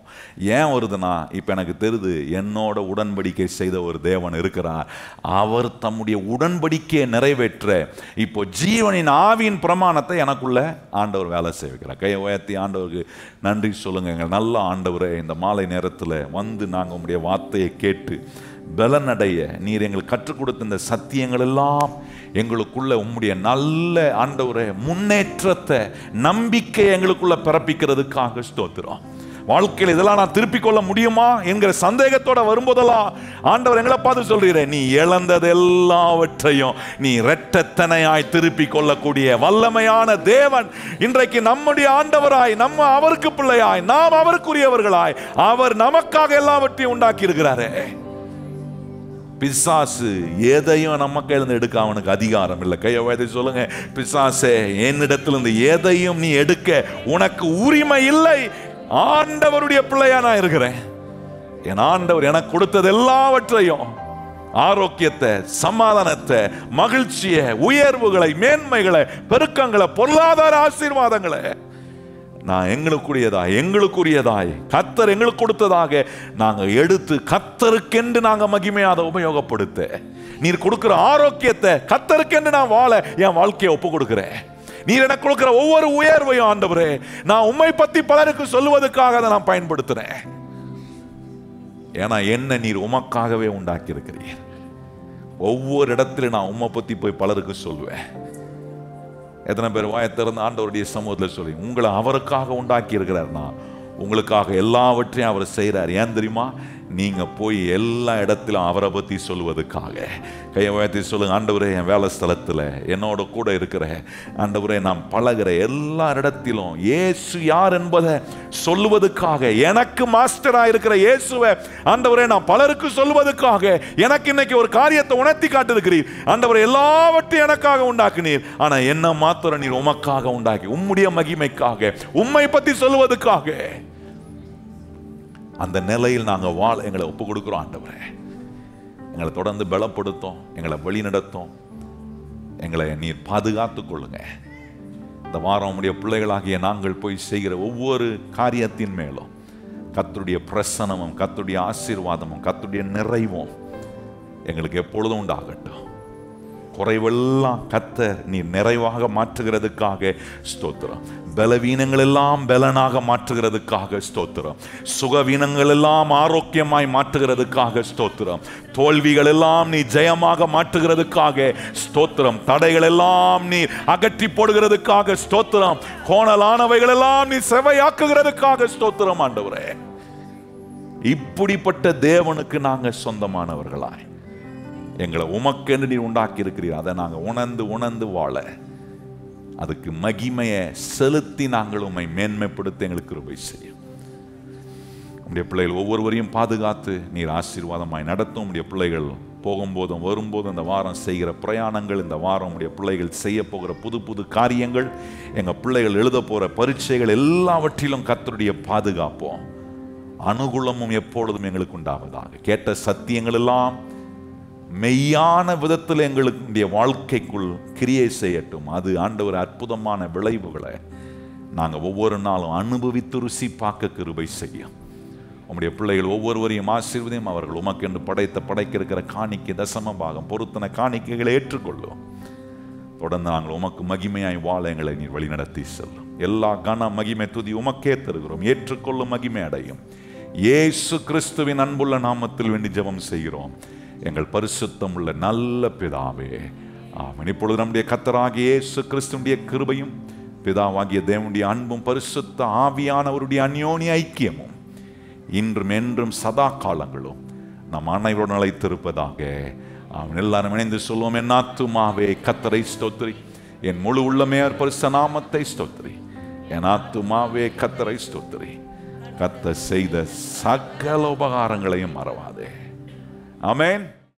ஏன் வருதுன்னா, இப்போ எனக்கு தெரியுது என்னோட உடன்படிக்கை செய்த ஒரு தேவன் இருக்கிறார். அவர் தம்முடைய உடன்படிக்கையை நிறைவேற்ற இப்போ ஜீவனின் ஆவியின் பிரமாணத்தை எனக்குள்ள ஆண்டவர் வேலை செய்கிறார். கையை உயர்த்தி ஆண்டவருக்கு நன்றி சொல்லுங்க. எங்கள் நல்ல ஆண்டவரே, இந்த மாலை நேரத்தில் வந்து நாங்கள் உங்களுடைய வார்த்தையை கேட்டு பலனடைய நீர் எங்களுக்கு கற்றுக் கொடுத்த இந்த சத்தியங்கள் எல்லாம் எங்களுக்குள்ள உம்முடைய நல்ல ஆண்டவரே முன்னேற்றத்தை நம்பிக்கை எங்களுக்குள்ள பிறப்பிக்கிறதுக்காக ஸ்தோத்திரம். வாழ்க்கையில் இதெல்லாம் நான் திருப்பிக் கொள்ள முடியுமா என்கிற சந்தேகத்தோட வரும்போதெல்லாம் ஆண்டவர் எங்களை பார்த்து சொல்றீரே, நீ இழந்தது எல்லாவற்றையும் நீ இரட்டத்தனையாய் திருப்பிக் கொள்ளக்கூடிய வல்லமையான தேவன் இன்றைக்கு நம்முடைய ஆண்டவராய், நம்ம அவருக்கு பிள்ளையாய், நாம் அவருக்குரியவர்களாய், அவர் நமக்காக எல்லாவற்றையும் உண்டாக்கி இருக்கிறாரே. பிசாசு எதையும் நம்ம கையிலிருந்து எடுக்க அவனுக்கு அதிகாரம் இல்லை. கையை உயர்த்தி சொல்லுங்க, பிசாசே என்னிடத்திலிருந்து எதையும் நீ எடுக்க உனக்கு உரிமை இல்லை. ஆண்டவருடைய பிள்ளையா நான் இருக்கிறேன். என் ஆண்டவர் எனக்கு கொடுத்தது எல்லாவற்றையும், ஆரோக்கியத்தை, சமாதானத்தை, மகிழ்ச்சியை, உயர்வுகளை, மேன்மைகளை, பெருக்கங்களை, பொருளாதார ஆசீர்வாதங்களை நான் எங்களுக்குரியதாய் கர்த்தர் எங்களுக்கு கொடுத்ததாக நாங்கள் எடுத்து கர்த்தருக்கென்று நாங்கள் மகிமையாக உபயோகப்படுத்த, நீர் கொடுக்கிற ஆரோக்கியத்தை கர்த்தருக்கென்று நான் வாழ என் வாழ்க்கையை ஒப்பு கொடுக்கிறேன். நீர் எனக்கு கொடுக்கிற ஒவ்வொரு உயர்வையும் ஆண்டவரே நான் உம்மை பத்தி பலருக்கு சொல்லுவதற்காக அதை நான் பயன்படுத்துறேன். ஏன்னா என்ன நீர் உமக்காகவே உண்டாக்கி இருக்கிறீர். ஒவ்வொரு இடத்துல நான் உம்மை பத்தி போய் பலருக்கு சொல்லுவேன். எத்தனை பேர் வாயத்திறந்து ஆண்டவருடைய சமூகத்தில் சொல்லி, உங்களை அவருக்காக உண்டாக்கி இருக்கிறார்னா உங்களுக்காக எல்லாவற்றையும் அவர் செய்கிறார். ஏன் தெரியுமா? நீங்க போய் எல்லா இடத்திலும் அவரை பற்றி சொல்லுவதுக்காக. கையை உயர்த்தி சொல்லுங்க, ஆண்டவரே என் வேலை ஸ்தலத்தில் என்னோட கூட இருக்கிற ஆண்டவரே நான் பழகிற எல்லா இடத்திலும் இயேசு யார் என்பதை சொல்லுவதுக்காக, எனக்கு மாஸ்டராக இருக்கிற இயேசுவை ஆண்டவரே நான் பலருக்கு சொல்லுவதுக்காக எனக்கு இன்னைக்கு ஒரு காரியத்தை உணர்த்தி காட்டிருக்கிறீர். ஆண்டவரே எல்லாவற்றையும் எனக்காக உண்டாக்குனீர், ஆனா என்ன மாத்திரம் நீர் உமக்காக உண்டாக்கி உம்முடைய மகிமைக்காக உம்மை பற்றி சொல்லுவதுக்காக. அந்த நிலையில் நாங்கள் வாழ எங்களை ஒப்பு கொடுக்குறோம். ஆண்டவரே எங்களை தொடர்ந்து பலப்படுத்தும், எங்களை வழி நடத்தும், எங்களை நீர் பாதுகாத்துக் கொள்ளுங்க. இந்த வாரம் உம்முடைய பிள்ளைகளாகிய நாங்கள் போய் செய்கிற ஒவ்வொரு காரியத்தின் மேலும் கர்த்தருடைய பிரசன்னமும் கர்த்தருடைய ஆசீர்வாதமும் கர்த்தருடைய நிறைவும் எங்களுக்கு எப்பொழுதும் உண்டாகட்டும். குறைவெல்லாம் கர்த்தர் நீர் நிறைவாக மாற்றுகிறதுக்காக ஸ்தோத்திரம். பலவீனங்கள் எல்லாம் பலனாக மாற்றுகிறதுக்காக ஸ்தோத்திரம். சுகவீனங்கள் எல்லாம் ஆரோக்கியமாய் மாற்றுகிறதுக்காக ஸ்தோத்திரம். தோல்விகள் எல்லாம் நீ ஜெயமாக மாற்றுகிறதுக்காக ஸ்தோத்திரம். தடைகள் எல்லாம் நீ அகற்றி போடுகிறதுக்காக ஸ்தோத்திரம். கோணலானவைகள் எல்லாம் நீ செவையாக்குகிறதுக்காக ஸ்தோத்திரம். ஆண்டவரே, இப்படிப்பட்ட தேவனுக்கு நாங்கள் சொந்தமானவர்களாய் எங்களை உமக்கென்று நீ உண்டாக்கி இருக்கிறீர். அதை நாங்கள் உணர்ந்து உணர்ந்து வாழ, அதுக்கு மகிமையை செலுத்தி நாங்கள் உம்மை மேன்மைப்படுத்த எங்களுக்கு கிருபை செய்யும். உம்முடைய பிள்ளைகள் ஒவ்வொருவரையும் பாதுகாத்து நீர் ஆசீர்வாதமாய் நடத்தும். உம்முடைய பிள்ளைகள் போகும்போதும் வரும்போதும் இந்த வாரம் செய்கிற பிரயாணங்கள், இந்த வாரம் உம்முடைய பிள்ளைகள் செய்ய போகிற புது புது காரியங்கள், எங்கள் பிள்ளைகள் எழுத போகிற பரீட்சைகள் எல்லாவற்றிலும் கர்த்தருடைய பாதுகாப்போம் அனுகூலமும் எப்பொழுதும் எங்களுக்கு உண்டாவதாக. கேட்ட சத்தியங்கள் எல்லாம் மெய்யான விதத்தில் எங்களுடைய வாழ்க்கைக்குள் கிரியை செய்யட்டும். அது ஆண்டவர் அற்புதமான விளைவுகளை நாங்கள் ஒவ்வொரு நாளும் அனுபவித்து ருசி பார்க்க கிருபை செய்யும். உம்முடைய பிள்ளைகள் ஒவ்வொருவரையும் ஆசீர்வதியும். அவர்கள் உமக்கென்று படைக்க இருக்கிற காணிக்கை தசம பாகம் பொருத்தன காணிக்கைகளை ஏற்றுக்கொள்ளும். தொடர்ந்து நாங்கள் உமக்கு மகிமையாய் வாழ எங்களை நீர் வழிநடத்தி செல்லும். எல்லா கன மகிமை துதி உமக்கே தருகிறோம். ஏற்றுக்கொள்ளும் மகிமை அடையும். இயேசு கிறிஸ்துவின் அன்புள்ள நாமத்தில் வேண்டி ஜெபம் செய்கிறோம் எங்கள் பரிசுத்தம் உள்ள நல்ல பிதாவே, ஆமென். இப்பொழுது நம்முடைய கர்த்தராகிய இயேசு கிறிஸ்துவினுடைய கிருபையும் பிதாவாகிய தேவனுடைய அன்பும் பரிசுத்த ஆவியானவருடைய அந்யோன்ய ஐக்கியமும் இன்றும் என்றும் சதா காலங்களும் நம் அனைவருடன் நிலைத்திருப்பதாக. ஆமென். எல்லாரும் இணைந்து சொல்லுவோம், என் ஆத்துமாவே கர்த்தரை ஸ்தோத்திரி, என் முழு உள்ளமே பரிசுத்த நாமத்தை ஸ்தோத்திரி. என் ஆத்துமாவே கர்த்தரை ஸ்தோத்திரி, கர்த்தர் செய்த சகல உபகாரங்களையும் மறவாதே. ஆமென்.